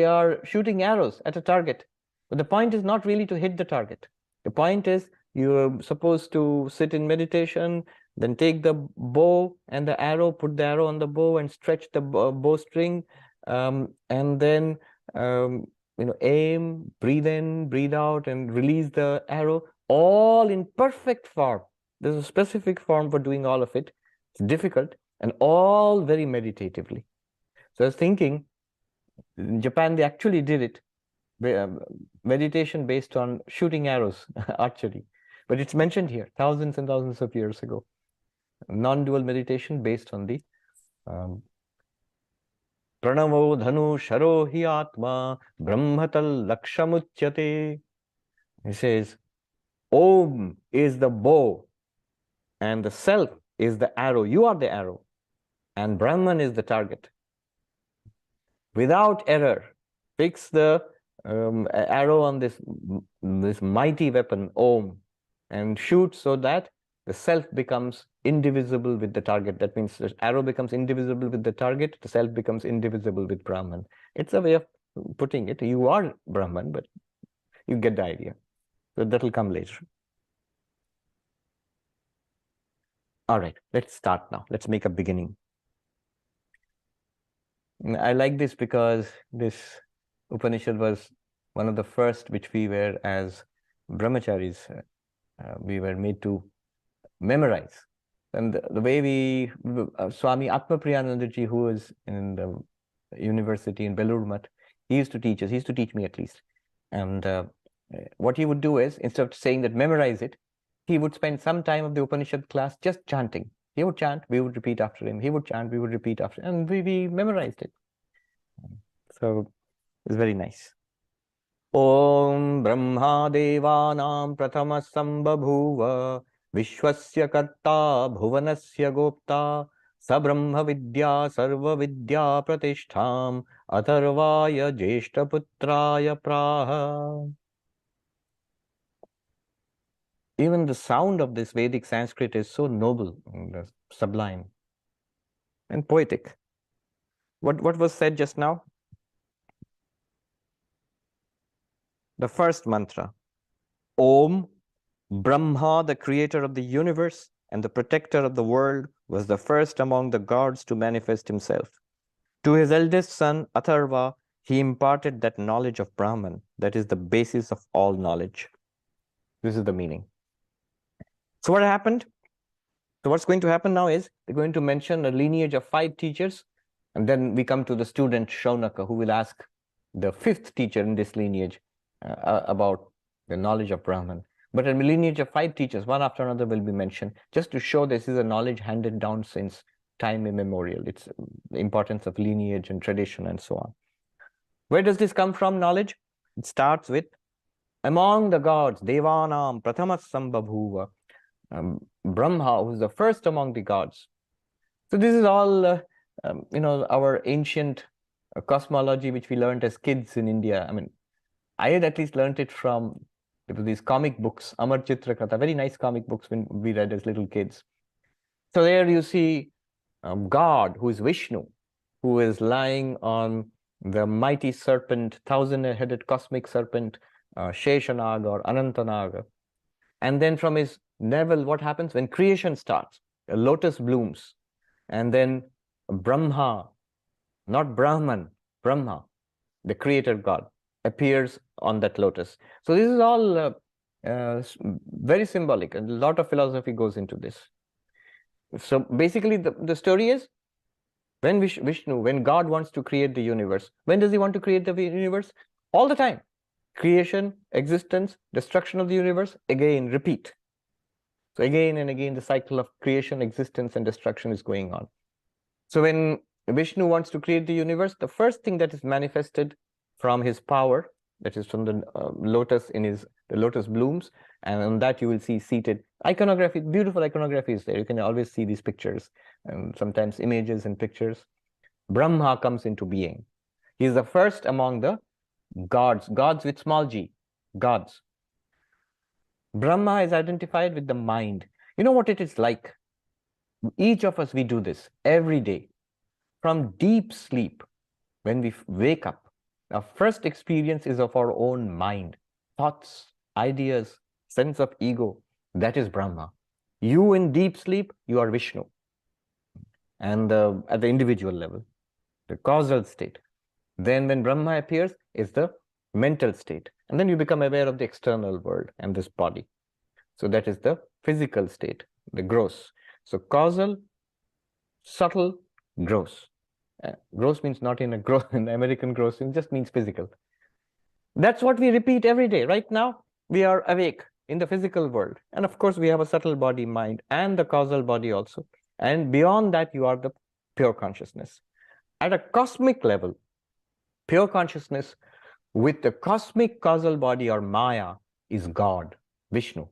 are shooting arrows at a target. But the point is not really to hit the target. The point is you're supposed to sit in meditation, then take the bow and the arrow, put the arrow on the bow and stretch the bowstring, and then aim, breathe in, breathe out, and release the arrow, all in perfect form. There's a specific form for doing all of it. It's difficult, and all very meditatively. So I was thinking, in Japan, they actually did it. Meditation based on shooting arrows, archery. But it's mentioned here, thousands and thousands of years ago. Non-dual meditation based on the Pranavo dhanu sharo hi atma brahmatal lakshamuchyate. He says, Om is the bow, and the self is the arrow. You are the arrow, and Brahman is the target. Without error, fix the arrow on this mighty weapon, Om, and shoot so that the self becomes indivisible with the target. That means the arrow becomes indivisible with the target, the self becomes indivisible with Brahman. It's a way of putting it. You are Brahman, but you get the idea. So that will come later. All right, let's start now. Let's make a beginning. I like this because this Upanishad was one of the first which we were, as brahmacharis, we were made to memorize. And the way we, Swami Atmapriyananda ji, who was in the university in Belur Math, he used to teach us, he used to teach me at least. And what he would do is, instead of saying that memorize it, he would spend some time of the Upanishad class just chanting. He would chant, we would repeat after him. He would chant, we would repeat after him. And we memorized it. So it's very nice. Om Brahma Devanam Pratama Sambhabhuva Vishwasya Karta Bhuvanasya Gopta Sabrahma Vidya Sarva Vidya Pratishtham Atharvaya Jeshtaputraya Praha. Even the sound of this Vedic Sanskrit is so noble and sublime and poetic. What was said just now? The first mantra, Om, Brahma, the creator of the universe and the protector of the world, was the first among the gods to manifest himself. To his eldest son, Atharva, he imparted that knowledge of Brahman that is the basis of all knowledge. This is the meaning. So what happened? So what's going to happen now is they're going to mention a lineage of 5 teachers, and then we come to the student Shaunaka, who will ask the 5th teacher in this lineage about the knowledge of Brahman. But a lineage of 5 teachers, one after another, will be mentioned, just to show this is a knowledge handed down since time immemorial. It's the importance of lineage and tradition and so on. Where does this come from, knowledge? It starts with, among the gods, Devanam Pratama Sambhabhuva, Brahma, who's the first among the gods. So this is all, our ancient cosmology, which we learned as kids in India. I mean, I had at least learned it from these comic books, Amar Chitra Katha, very nice comic books when we read as little kids. So there you see God, who is Vishnu, who is lying on the mighty serpent, 1,000-headed cosmic serpent, Sheshanag or Anantanaga. And then from his navel, what happens when creation starts? A lotus blooms. And then Brahma, not Brahman, Brahma, the creator God, appears on that lotus. So this is all very symbolic, and a lot of philosophy goes into this. So basically the story is, when Vishnu, when God wants to create the universe, when does he want to create the universe? All the time. Creation, existence, destruction of the universe, again, repeat. So again and again, the cycle of creation, existence, and destruction is going on. So when Vishnu wants to create the universe, the first thing that is manifested from his power, that is from the lotus the lotus blooms, and on that you will see seated iconography, beautiful iconography is there. You can always see these pictures, and sometimes images and pictures. Brahma comes into being. He is the first among the gods, gods with small g, gods. Brahma is identified with the mind. You know what it is like? Each of us, we do this every day. From deep sleep, when we wake up, our first experience is of our own mind, thoughts, ideas, sense of ego. That is Brahma. You in deep sleep, you are Vishnu. And at the individual level, the causal state. Then when Brahma appears, is the mental state. And then you become aware of the external world and this body. So that is the physical state, the gross. So causal, subtle, gross. Gross means not in a gross, in the American gross, it just means physical. That's what we repeat every day. Right now, we are awake in the physical world. And of course, we have a subtle body, mind, and the causal body also. And beyond that, you are the pure consciousness. At a cosmic level, pure consciousness with the cosmic causal body or Maya is God, Vishnu.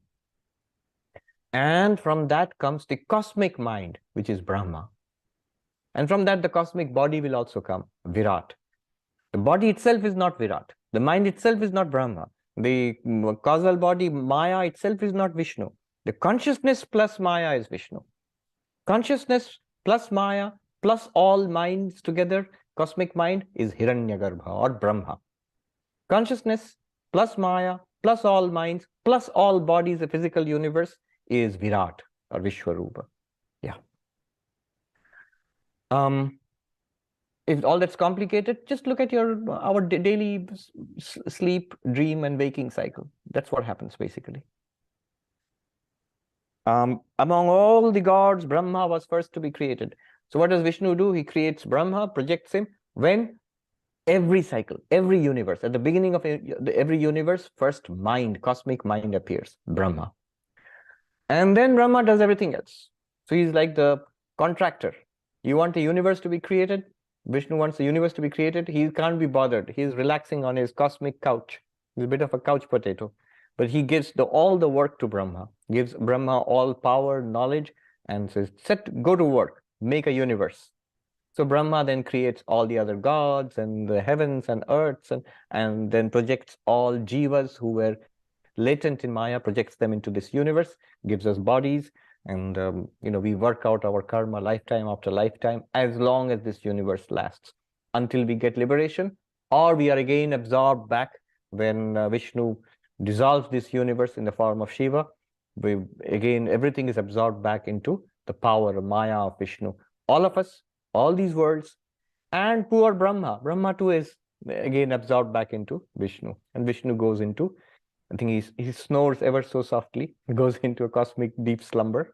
And from that comes the cosmic mind, which is Brahma. And from that, the cosmic body will also come, Virat. The body itself is not Virat. The mind itself is not Brahma. The causal body, Maya itself is not Vishnu. The consciousness plus Maya is Vishnu. Consciousness plus Maya plus all minds together, cosmic mind, is Hiranyagarbha or Brahma. Consciousness plus Maya plus all minds plus all bodies, the physical universe, is Virat or Vishwarupa. Yeah. If all that's complicated, just look at our daily sleep, dream, and waking cycle. That's what happens basically. Among all the gods, Brahma was first to be created. So what does Vishnu do? He creates Brahma, projects him. When? Every cycle, every universe, at the beginning of every universe, first mind, cosmic mind appears, Brahma. And then Brahma does everything else. So he's like the contractor. You want a universe to be created? Vishnu wants the universe to be created. He can't be bothered. He's relaxing on his cosmic couch. He's a bit of a couch potato. But he gives all the work to Brahma, gives Brahma all power, knowledge, and says, go to work, make a universe. So Brahma then creates all the other gods and the heavens and earths, and then projects all jivas who were latent in Maya, projects them into this universe, gives us bodies, and we work out our karma lifetime after lifetime, as long as this universe lasts, until we get liberation, or we are again absorbed back when Vishnu dissolves this universe in the form of Shiva. Again, everything is absorbed back into the power of Maya of Vishnu. All of us, all these worlds, and poor Brahma. Brahma too is again absorbed back into Vishnu, and Vishnu goes into, I think he snores ever so softly, goes into a cosmic deep slumber.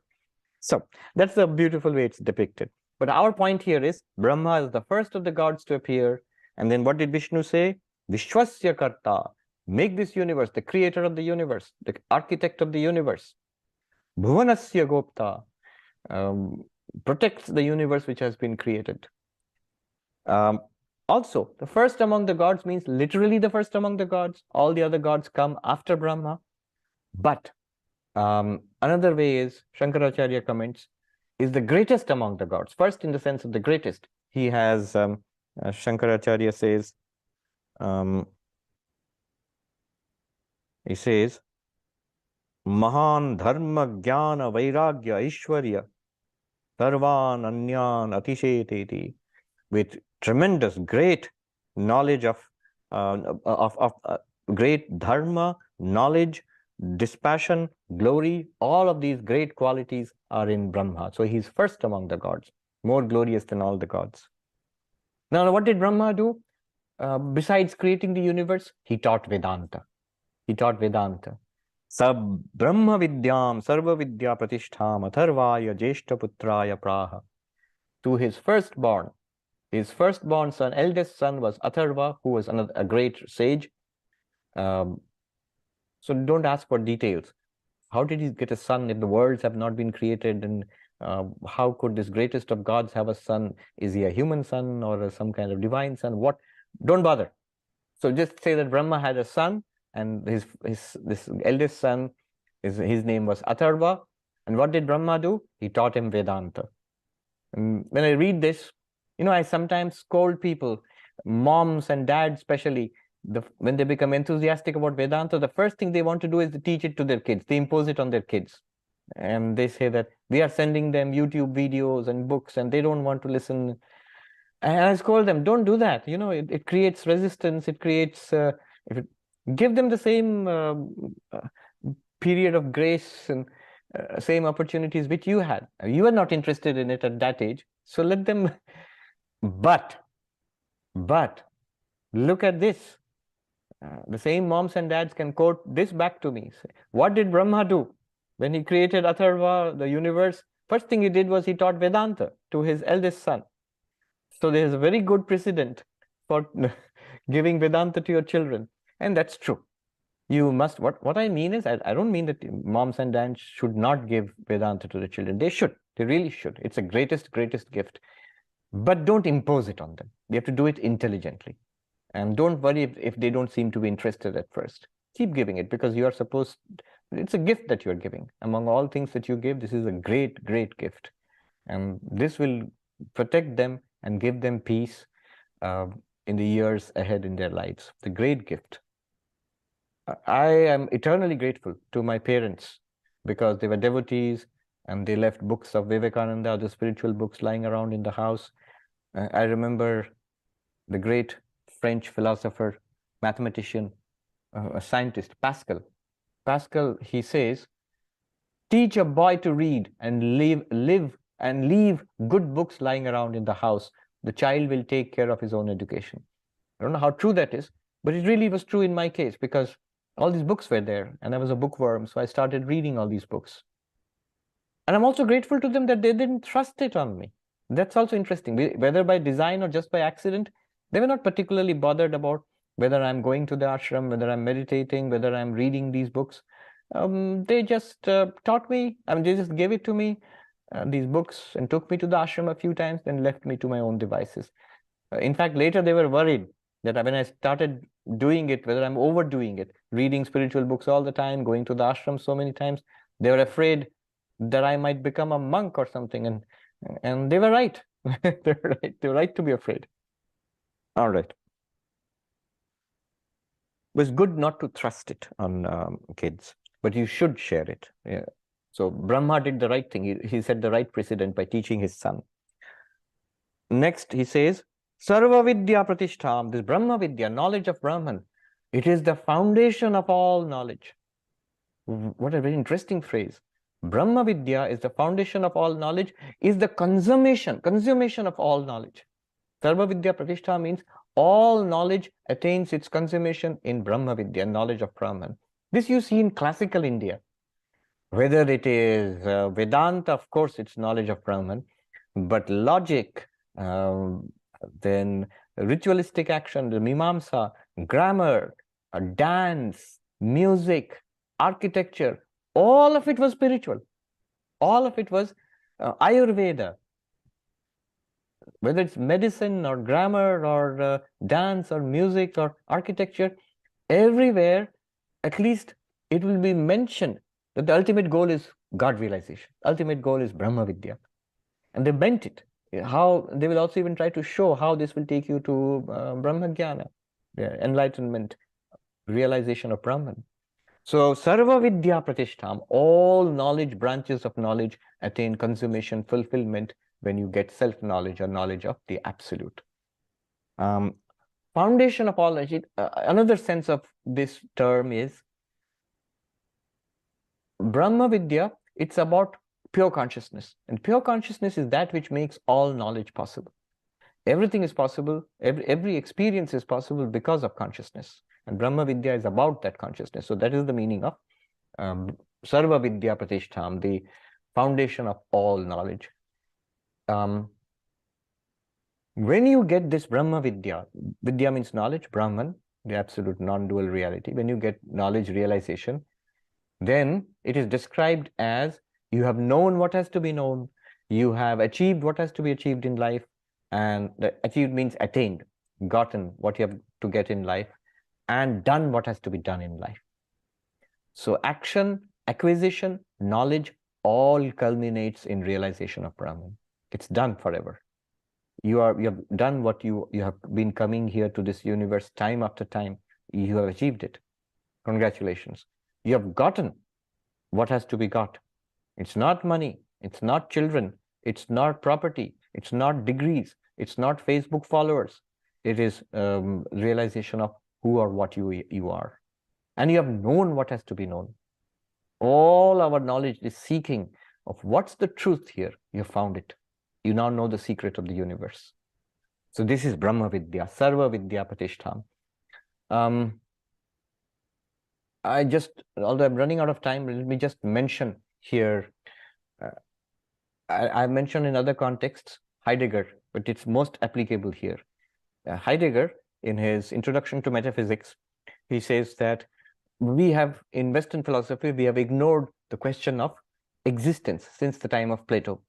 So that's the beautiful way it's depicted. But our point here is Brahma is the first of the gods to appear. And then what did Vishnu say? Vishwasya Karta, make this universe, the creator of the universe, the architect of the universe. Bhuvanasya Gopta, protects the universe which has been created. Also, the first among the gods means literally the first among the gods. All the other gods come after Brahma. But another way is, Shankaracharya comments, is the greatest among the gods. First in the sense of the greatest. He has, Shankaracharya says, he says, Mahan Dharma Jnana Vairagya Ishwarya Sarvan Anyan Atisheteti, with tremendous, great knowledge of great dharma, knowledge, dispassion, glory, all of these great qualities are in Brahma. So he's first among the gods, more glorious than all the gods. Now, what did Brahma do? Besides creating the universe, he taught Vedanta. He taught Vedanta. Sab Brahma Vidyam Sarva Vidya Pratishtham Atharvaya Jeshta Putraya Praha. To his firstborn son, eldest son, was Atharva, who was a great sage. So don't ask for details. How did he get a son if the worlds have not been created? And how could this greatest of gods have a son? Is he a human son or some kind of divine son? What? Don't bother. So just say that Brahma had a son, and this eldest son, his name was Atharva. And what did Brahma do? He taught him Vedanta. And when I read this, I sometimes scold people, moms and dads especially, when they become enthusiastic about Vedanta, the first thing they want to do is to teach it to their kids. They impose it on their kids. And they say that we are sending them YouTube videos and books, and they don't want to listen. And I scold them, don't do that. It creates resistance. It creates, give them the same period of grace and same opportunities which you had. You were not interested in it at that age. So let them, but look at this. The same moms and dads can quote this back to me. Say, what did Brahma do? When he created Atharva, the universe, first thing he did was he taught Vedanta to his eldest son. So there's a very good precedent for giving Vedanta to your children. And that's true. You must, what I mean is, I don't mean that moms and dads should not give Vedanta to the children. They should. They really should. It's the greatest gift. But don't impose it on them. You have to do it intelligently. And don't worry if they don't seem to be interested at first. Keep giving it, because you are supposed, it's a gift that you're giving. Among all things that you give, this is a great gift. And this will protect them and give them peace in the years ahead in their lives. The great gift. I am eternally grateful to my parents because they were devotees and they left books of Vivekananda, the spiritual books lying around in the house. I remember the great French philosopher, mathematician, a scientist, Pascal. Pascal, he says, teach a boy to read and leave good books lying around in the house. The child will take care of his own education. I don't know how true that is, but it really was true in my case because all these books were there and I was a bookworm. So I started reading all these books. And I'm also grateful to them that they didn't thrust it on me. That's also interesting. Whether by design or just by accident, they were not particularly bothered about whether I'm going to the ashram, whether I'm meditating, whether I'm reading these books. They just taught me, they just gave it to me, these books, and took me to the ashram a few times, then left me to my own devices. In fact, later they were worried that when I started doing it, whether I'm overdoing it, reading spiritual books all the time, going to the ashram so many times, they were afraid that I might become a monk or something. And they were right. They were right. They were right to be afraid. All right. It was good not to thrust it on kids, but you should share it. Yeah. So Brahma did the right thing. He set the right precedent by teaching his son. Next, he says, Sarva Vidya Pratishtham, this Brahma Vidya, knowledge of Brahman, it is the foundation of all knowledge. What a very interesting phrase. Brahma Vidya is the foundation of all knowledge, is the consummation of all knowledge. Sarva Vidya Pratishtha means all knowledge attains its consummation in Brahma Vidya, knowledge of Brahman. This you see in classical India. Whether it is Vedanta, of course, it's knowledge of Brahman, but logic, then ritualistic action, the Mimamsa, grammar, dance, music, architecture, all of it was spiritual. All of it was Ayurveda. Whether it's medicine or grammar or dance or music or architecture, everywhere, at least it will be mentioned that the ultimate goal is God realization. Ultimate goal is Brahma Vidya. And they meant it. How they will also even try to show how this will take you to Brahma Jnana, enlightenment, realization of Brahman. So Sarva Vidya Pratishtham, all knowledge, branches of knowledge attain consummation, fulfillment when you get self-knowledge or knowledge of the absolute. Foundation of all knowledge, another sense of this term is Brahma Vidya, it's about pure consciousness. And pure consciousness is that which makes all knowledge possible. Everything is possible, every experience is possible because of consciousness. And Brahma Vidya is about that consciousness. So that is the meaning of Sarva Vidya Pratishtham, the foundation of all knowledge. When you get this Brahma Vidya, Vidya means knowledge, Brahman, the absolute non-dual reality. When you get knowledge realization, then it is described as you have known what has to be known, you have achieved what has to be achieved in life, and achieved means attained, gotten what you have to get in life, and done what has to be done in life. So action, acquisition, knowledge, all culminates in realization of Brahman. It's done forever. You have done what you have been coming here to this universe time after time. You have achieved it. Congratulations. You have gotten what has to be got. It's not money. It's not children. It's not property. It's not degrees. It's not Facebook followers. It is realization of who or what you are. And you have known what has to be known. All our knowledge is seeking of what's the truth here. You have found it. You now know the secret of the universe. So this is Brahma Vidya, Sarva Vidya Pratishtham. Although I'm running out of time, let me just mention here, I mentioned in other contexts, Heidegger, but it's most applicable here. Heidegger, in his Introduction to Metaphysics, he says that in Western philosophy, we have ignored the question of existence since the time of Plato.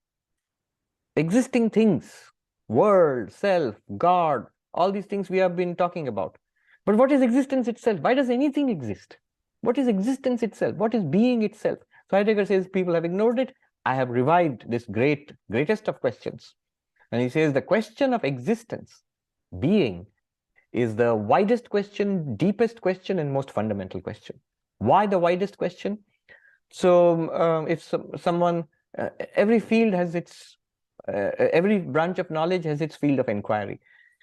Existing things, world, self, God, all these things we have been talking about. But what is existence itself? Why does anything exist? What is existence itself? What is being itself? So Heidegger says people have ignored it. I have revived this greatest of questions. And he says the question of existence, being, is the widest question, deepest question, and most fundamental question. Why the widest question? So if someone, every field has its, every branch of knowledge has its field of inquiry.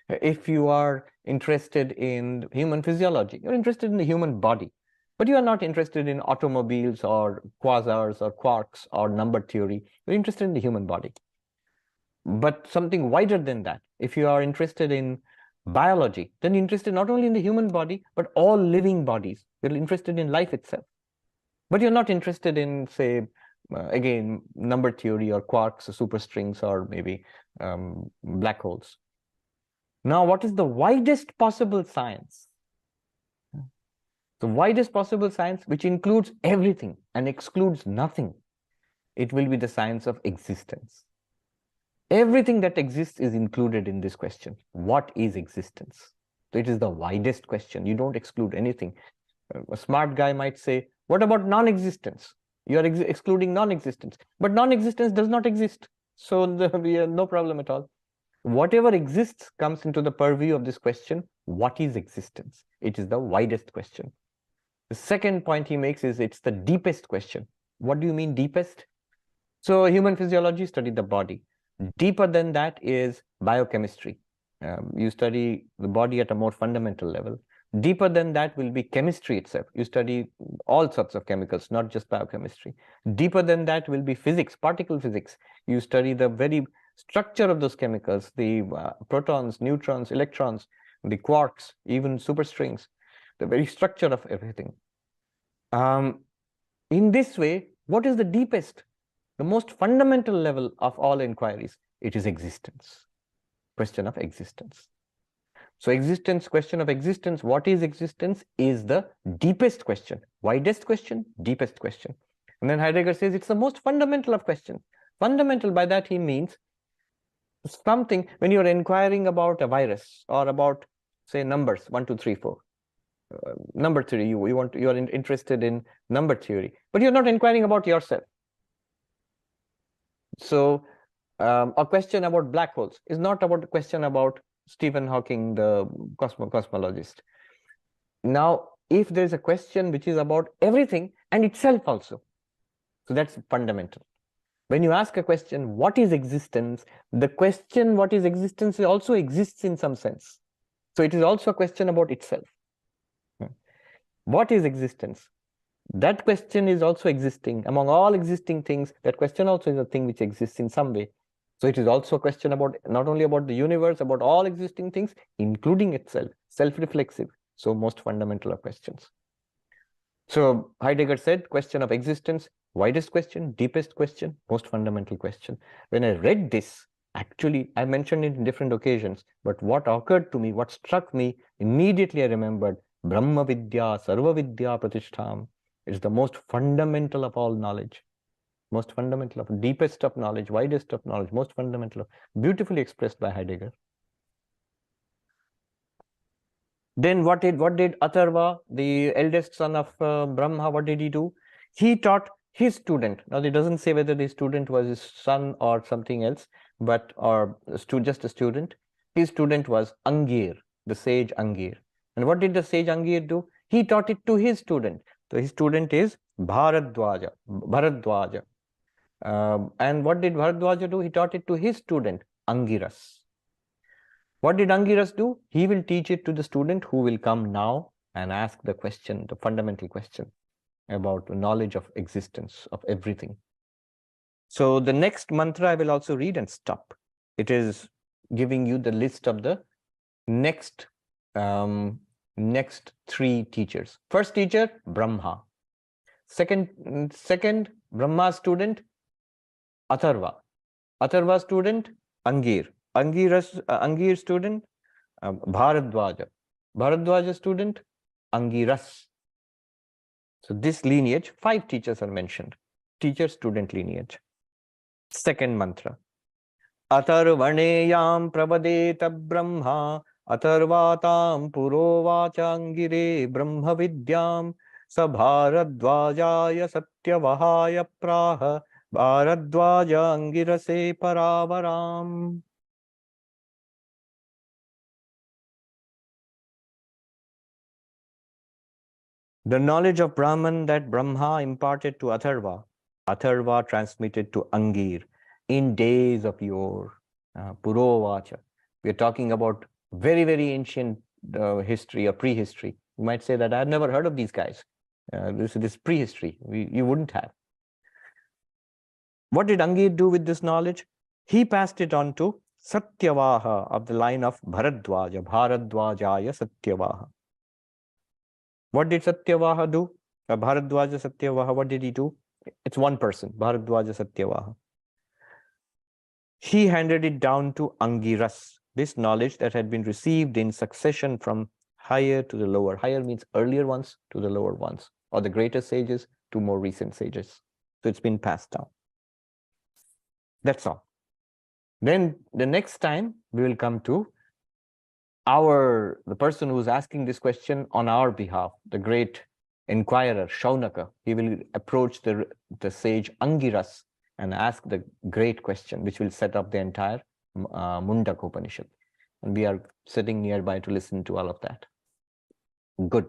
If you are interested in human physiology, you're interested in the human body, but you are not interested in automobiles or quasars or quarks or number theory. You're interested in the human body. But something wider than that, if you are interested in biology, then you're interested not only in the human body, but all living bodies. You're interested in life itself. But you're not interested in, say, again, number theory or quarks or superstrings or maybe black holes. Now, what is the widest possible science? The widest possible science, which includes everything and excludes nothing. It will be the science of existence. Everything that exists is included in this question. What is existence? So it is the widest question. You don't exclude anything. A smart guy might say, what about non-existence? You are excluding non-existence. But non-existence does not exist. So we have no problem at all. Whatever exists comes into the purview of this question. What is existence? It is the widest question. The second point he makes is it's the deepest question. What do you mean deepest? So human physiology studied the body. Deeper than that is biochemistry. You study the body at a more fundamental level. Deeper than that will be chemistry itself. You study all sorts of chemicals, not just biochemistry. Deeper than that will be physics, particle physics. You study the very structure of those chemicals, the protons, neutrons, electrons, the quarks, even superstrings, the very structure of everything. In this way, what is the deepest, the most fundamental level of all inquiries? It is existence, question of existence. So existence, question of existence, what is existence is the deepest question, widest question, deepest question. And then Heidegger says it's the most fundamental of questions. Fundamental, by that he means something, when you're inquiring about a virus or about, say, numbers, 1, 2, 3, 4. Number theory, you're interested in number theory, but you're not inquiring about yourself. So a question about black holes is not about a question about Stephen Hawking, the cosmologist. Now, if there's a question which is about everything and itself also, so that's fundamental. When you ask a question, what is existence? The question, what is existence, also exists in some sense. So it is also a question about itself. What is existence? That question is also existing. Among all existing things, that question also is a thing which exists in some way. So it is also a question about not only about the universe, about all existing things, including itself, self-reflexive. So most fundamental of questions. So Heidegger said, question of existence, widest question, deepest question, most fundamental question. When I read this, actually, I mentioned it in different occasions, but what occurred to me, what struck me, immediately I remembered, Brahma Vidya, Sarva Vidya Pratishtham. It's the most fundamental of all knowledge, most fundamental of, deepest of knowledge, widest of knowledge, most fundamental of, beautifully expressed by Heidegger. Then what did Atharva, the eldest son of Brahma, what did he do? He taught his student. Now it doesn't say whether the student was his son or something else, but just a student. His student was Angir, the sage Angir. And what did the sage Angir do? He taught it to his student. So his student is Bharadwaja. And what did Bharadwaja do? He taught it to his student, Angiras. What did Angiras do? He will teach it to the student who will come now and ask the question, the fundamental question about the knowledge of existence, of everything. So the next mantra I will also read and stop. It is giving you the list of the next 3 teachers. First teacher, Brahma. Second Brahma student, Atharva. Atharva student, Angir. Angir student, Bharadwaja. Bharadwaja student, Angiras. So this lineage, 5 teachers are mentioned. Teacher-student lineage. Second mantra. Atharvaneyam pravadeta brahma atharvatam purovachangire brahma vidyam sabharadvajaya satyavahaya praha bharadvaja angirase paravaram. The knowledge of Brahman that Brahma imparted to Atharva, Atharva transmitted to Angir in days of yore. Purovacha. We are talking about very, very ancient history or prehistory. You might say that I've never heard of these guys. This prehistory. You wouldn't have. What did Angir do with this knowledge? He passed it on to Satyavaha of the line of Bharadwaja, Bharadwajaya Satyavaha. What did Satyavaha do? Bharadwaja Satyavaha, what did he do? It's one person, Bharadwaja Satyavaha. He handed it down to Angiras, this knowledge that had been received in succession from higher to the lower. Higher means earlier ones to the lower ones, or the greater sages to more recent sages. So it's been passed down. That's all. Then the next time we will come to the person who's asking this question on our behalf, the great inquirer, Shaunaka. He will approach the sage Angiras and ask the great question, which will set up the entire Mundaka Upanishad. And we are sitting nearby to listen to all of that. Good.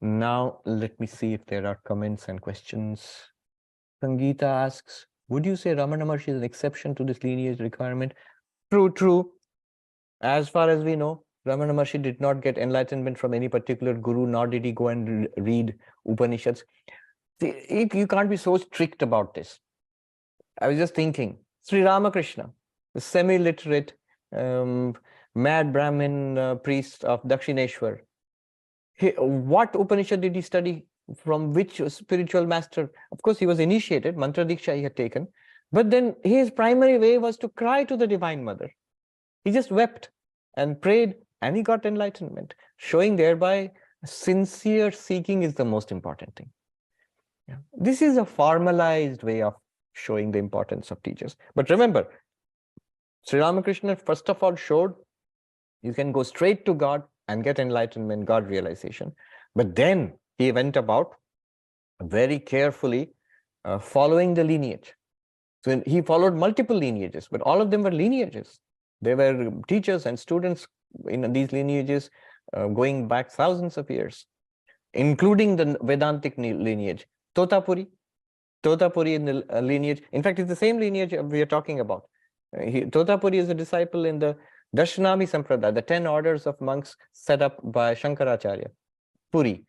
Now, let me see if there are comments and questions. Sangeeta asks, would you say Ramana Maharshi is an exception to this lineage requirement? True, true. As far as we know, Ramana Maharshi did not get enlightenment from any particular guru, nor did he go and read Upanishads. See, you can't be so strict about this. I was just thinking, Sri Ramakrishna, the semi-literate, mad Brahmin priest of Dakshineshwar, what Upanishad did he study? From which spiritual master? Of course, he was initiated, Mantra Diksha he had taken, but then his primary way was to cry to the Divine Mother. He just wept and prayed, and he got enlightenment, showing thereby sincere seeking is the most important thing. Yeah. This is a formalized way of showing the importance of teachers. But remember, Sri Ramakrishna first of all showed you can go straight to God and get enlightenment, God realization. But then he went about very carefully following the lineage. So he followed multiple lineages, but all of them were lineages. There were teachers and students in these lineages going back thousands of years, including the Vedantic lineage. Totapuri in the lineage. In fact, it's the same lineage we are talking about. Totapuri is a disciple in the Darshanami Sampradaya, the 10 orders of monks set up by Shankaracharya, Puri.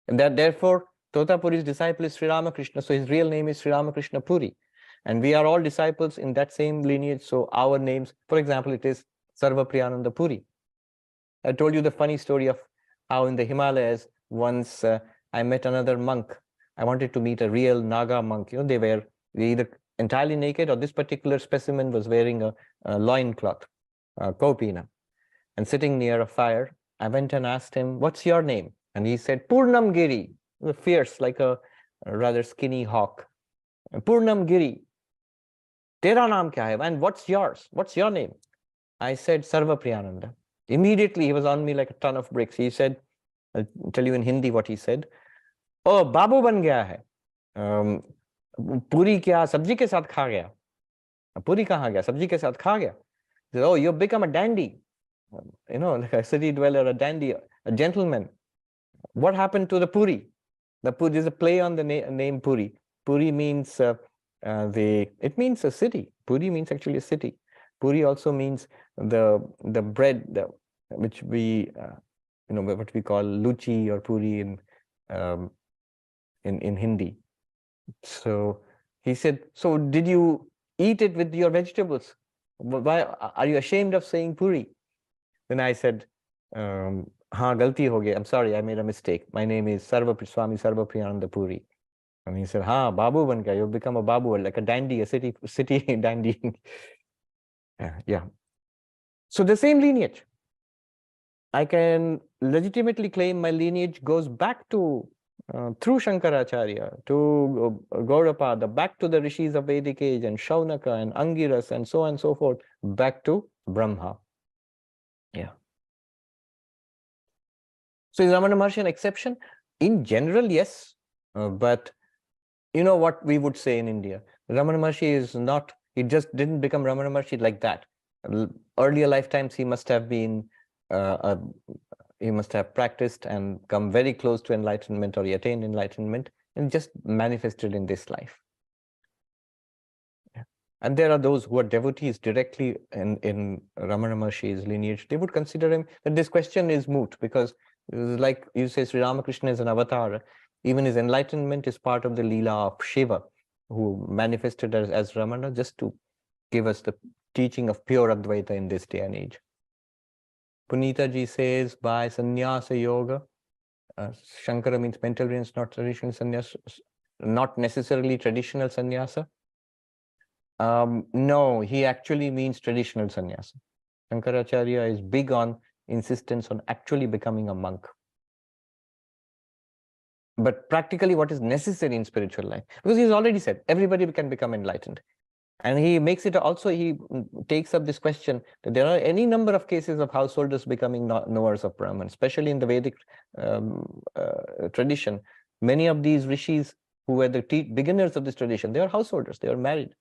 And that therefore, Totapuri's disciple is Sri Ramakrishna, so his real name is Sri Ramakrishna Puri. And we are all disciples in that same lineage, so our names, for example, it is Sarvapriyananda Puri. I told you the funny story of how in the Himalayas, once I met another monk. I wanted to meet a real Naga monk. You know, they were either entirely naked, or this particular specimen was wearing a loincloth, kopina. And sitting near a fire, I went and asked him, what's your name? And he said, Purnam Giri, fierce, like a rather skinny hawk. Purnam Giri, Tera naam kya hai? And what's yours? What's your name? I said, Sarvapriyananda. Immediately, he was on me like a ton of bricks. He said, I'll tell you in Hindi what he said. Oh, babu ban gaya hai. Puri kya sabji ke saath kha gaya? Puri kahan gaya? Sabji ke saath kha gaya? He said, oh, you've become a dandy. You know, like a city dweller, a dandy, a gentleman. What happened to the Puri? The Puri is a play on the name Puri. Puri means it means a city. Puri means actually a city. Puri also means the bread, which we you know, what we call luchi or puri in Hindi. So he said, so did you eat it with your vegetables? Why are you ashamed of saying puri? Then I said, haan, galti ho gaya. I'm sorry, I made a mistake. My name is Swami Sarvapriyananda Puri. And he said, ha, babu ban gaya. You've become a babu, like a dandy, a city dandy. Yeah. So the same lineage. I can legitimately claim my lineage goes back to through Shankaracharya to Gaudapada, back to the rishis of Vedic age and Shaunaka and Angiras and so on and so forth, back to Brahma. Yeah. So is Ramana Maharshi an exception? In general, yes. But you know what we would say in India? Ramana Maharshi is not, he just didn't become Ramana Maharshi like that. Earlier lifetimes, he must have been he must have practiced and come very close to enlightenment, or he attained enlightenment and just manifested in this life. Yeah. And there are those who are devotees directly in Ramana Maharshi's lineage. They would consider him that this question is moot, because like you say, Sri Ramakrishna is an avatar. Even his enlightenment is part of the Leela of Shiva, who manifested as Ramana just to give us the teaching of pure Advaita in this day and age. Punita ji says, by sannyasa yoga, Shankara means mental brilliance, not traditional sannyasa, not necessarily traditional sannyasa. No, he actually means traditional sannyasa. Shankaracharya is big on insistence on actually becoming a monk. But practically what is necessary in spiritual life, because he's already said everybody can become enlightened. And he makes it also, he takes up this question that there are any number of cases of householders becoming knowers of Brahman, especially in the Vedic tradition. Many of these rishis who were the beginners of this tradition, they are householders, they are married.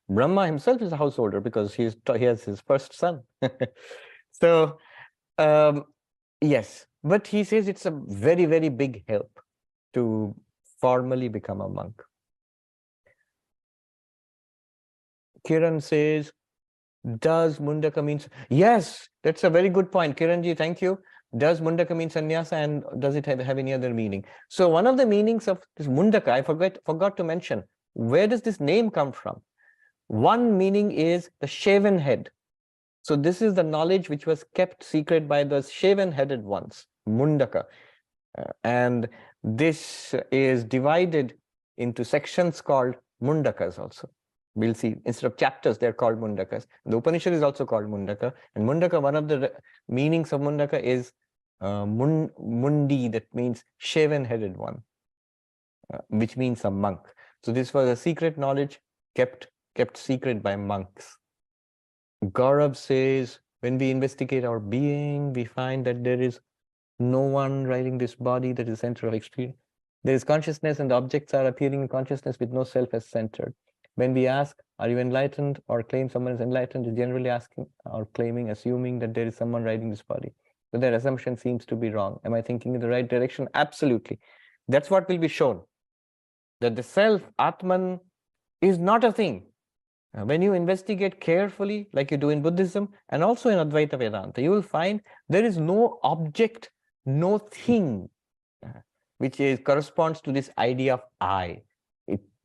Brahma himself is a householder because he has his first son. So, yes, but he says it's a very, very big help to formally become a monk. Kiran says, does Mundaka mean... Yes, that's a very good point. Kiranji, thank you. Does Mundaka mean sannyasa, and does it have any other meaning? So one of the meanings of this Mundaka, I forgot to mention, where does this name come from? One meaning is the shaven head. So this is the knowledge which was kept secret by the shaven-headed ones, Mundaka. And this is divided into sections called Mundakas also. We'll see, instead of chapters, they're called Mundakas. The Upanishad is also called Mundaka. And Mundaka, one of the meanings of Mundaka is Mundi, that means shaven-headed one, which means a monk. So this was a secret knowledge kept secret by monks. Gaurav says, when we investigate our being, we find that there is no one riding this body that is the center of experience. There is consciousness, and the objects are appearing in consciousness with no self as centered. When we ask, are you enlightened, or claim someone is enlightened, is generally asking or claiming, assuming that there is someone riding this body. So that assumption seems to be wrong. Am I thinking in the right direction? Absolutely. That's what will be shown. That the self, Atman, is not a thing. When you investigate carefully, like you do in Buddhism and also in Advaita Vedanta, you will find there is no object, no thing, which corresponds to this idea of I.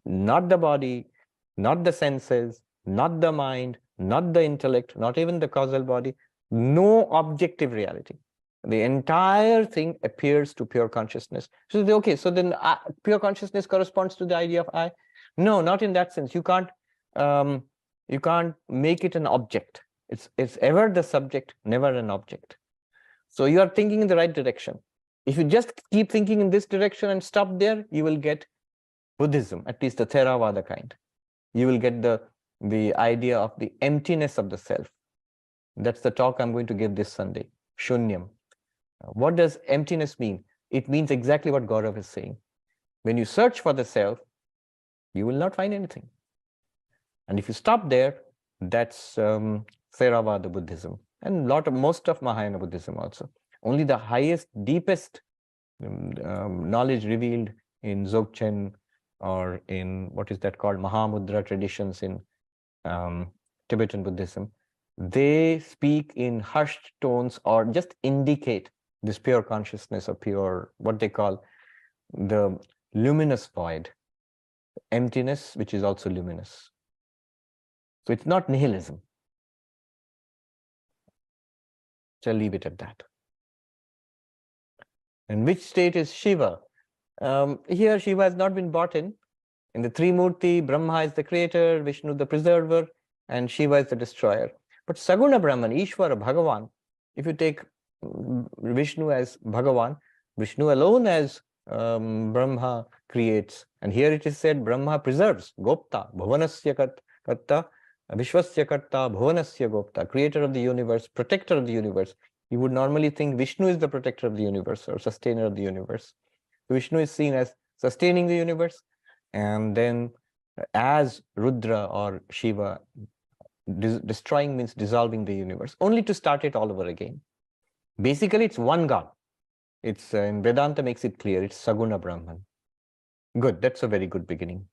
Not the body, not the senses, not the mind, not the intellect, not even the causal body, no objective reality. The entire thing appears to pure consciousness. So, okay, so then pure consciousness corresponds to the idea of I? No, not in that sense. You can't make it an object. It's ever the subject, never an object. So you are thinking in the right direction. If you just keep thinking in this direction and stop there, you will get Buddhism, at least the Theravada kind. You will get the idea of the emptiness of the self. That's the talk I'm going to give this Sunday, Shunyam. What does emptiness mean? It means exactly what Gaurav is saying. When you search for the self, you will not find anything. And if you stop there, that's Theravada Buddhism, and most of Mahayana Buddhism also. Only the highest, deepest knowledge revealed in Dzogchen or in what is that called Mahamudra traditions in Tibetan Buddhism, they speak in hushed tones or just indicate this pure consciousness or pure, what they call the luminous void, emptiness, which is also luminous. So it's not nihilism. So I'll leave it at that. And which state is Shiva? Here Shiva has not been brought in. In the Trimurti, Brahma is the creator, Vishnu the preserver, and Shiva is the destroyer. But Saguna Brahman, Ishvara, Bhagavan, if you take Vishnu as Bhagavan, Vishnu alone as Brahma creates. And here it is said, Brahma preserves, Gopta, Bhuvanasya Karta, Vishwasya Karta, Bhuvanasya Gopta, creator of the universe, protector of the universe. You would normally think Vishnu is the protector of the universe or sustainer of the universe. Vishnu is seen as sustaining the universe, and then as Rudra or Shiva, destroying means dissolving the universe, only to start it all over again. Basically, it's one God. It's in Vedanta makes it clear. It's Saguna Brahman. Good. That's a very good beginning.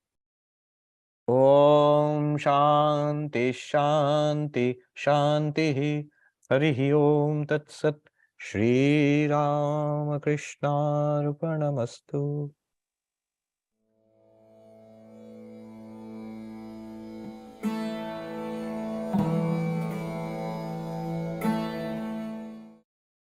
Om Shanti Shanti Shanti Harihi Om Tat Sat Shri Ramakrishna Arpanamastu.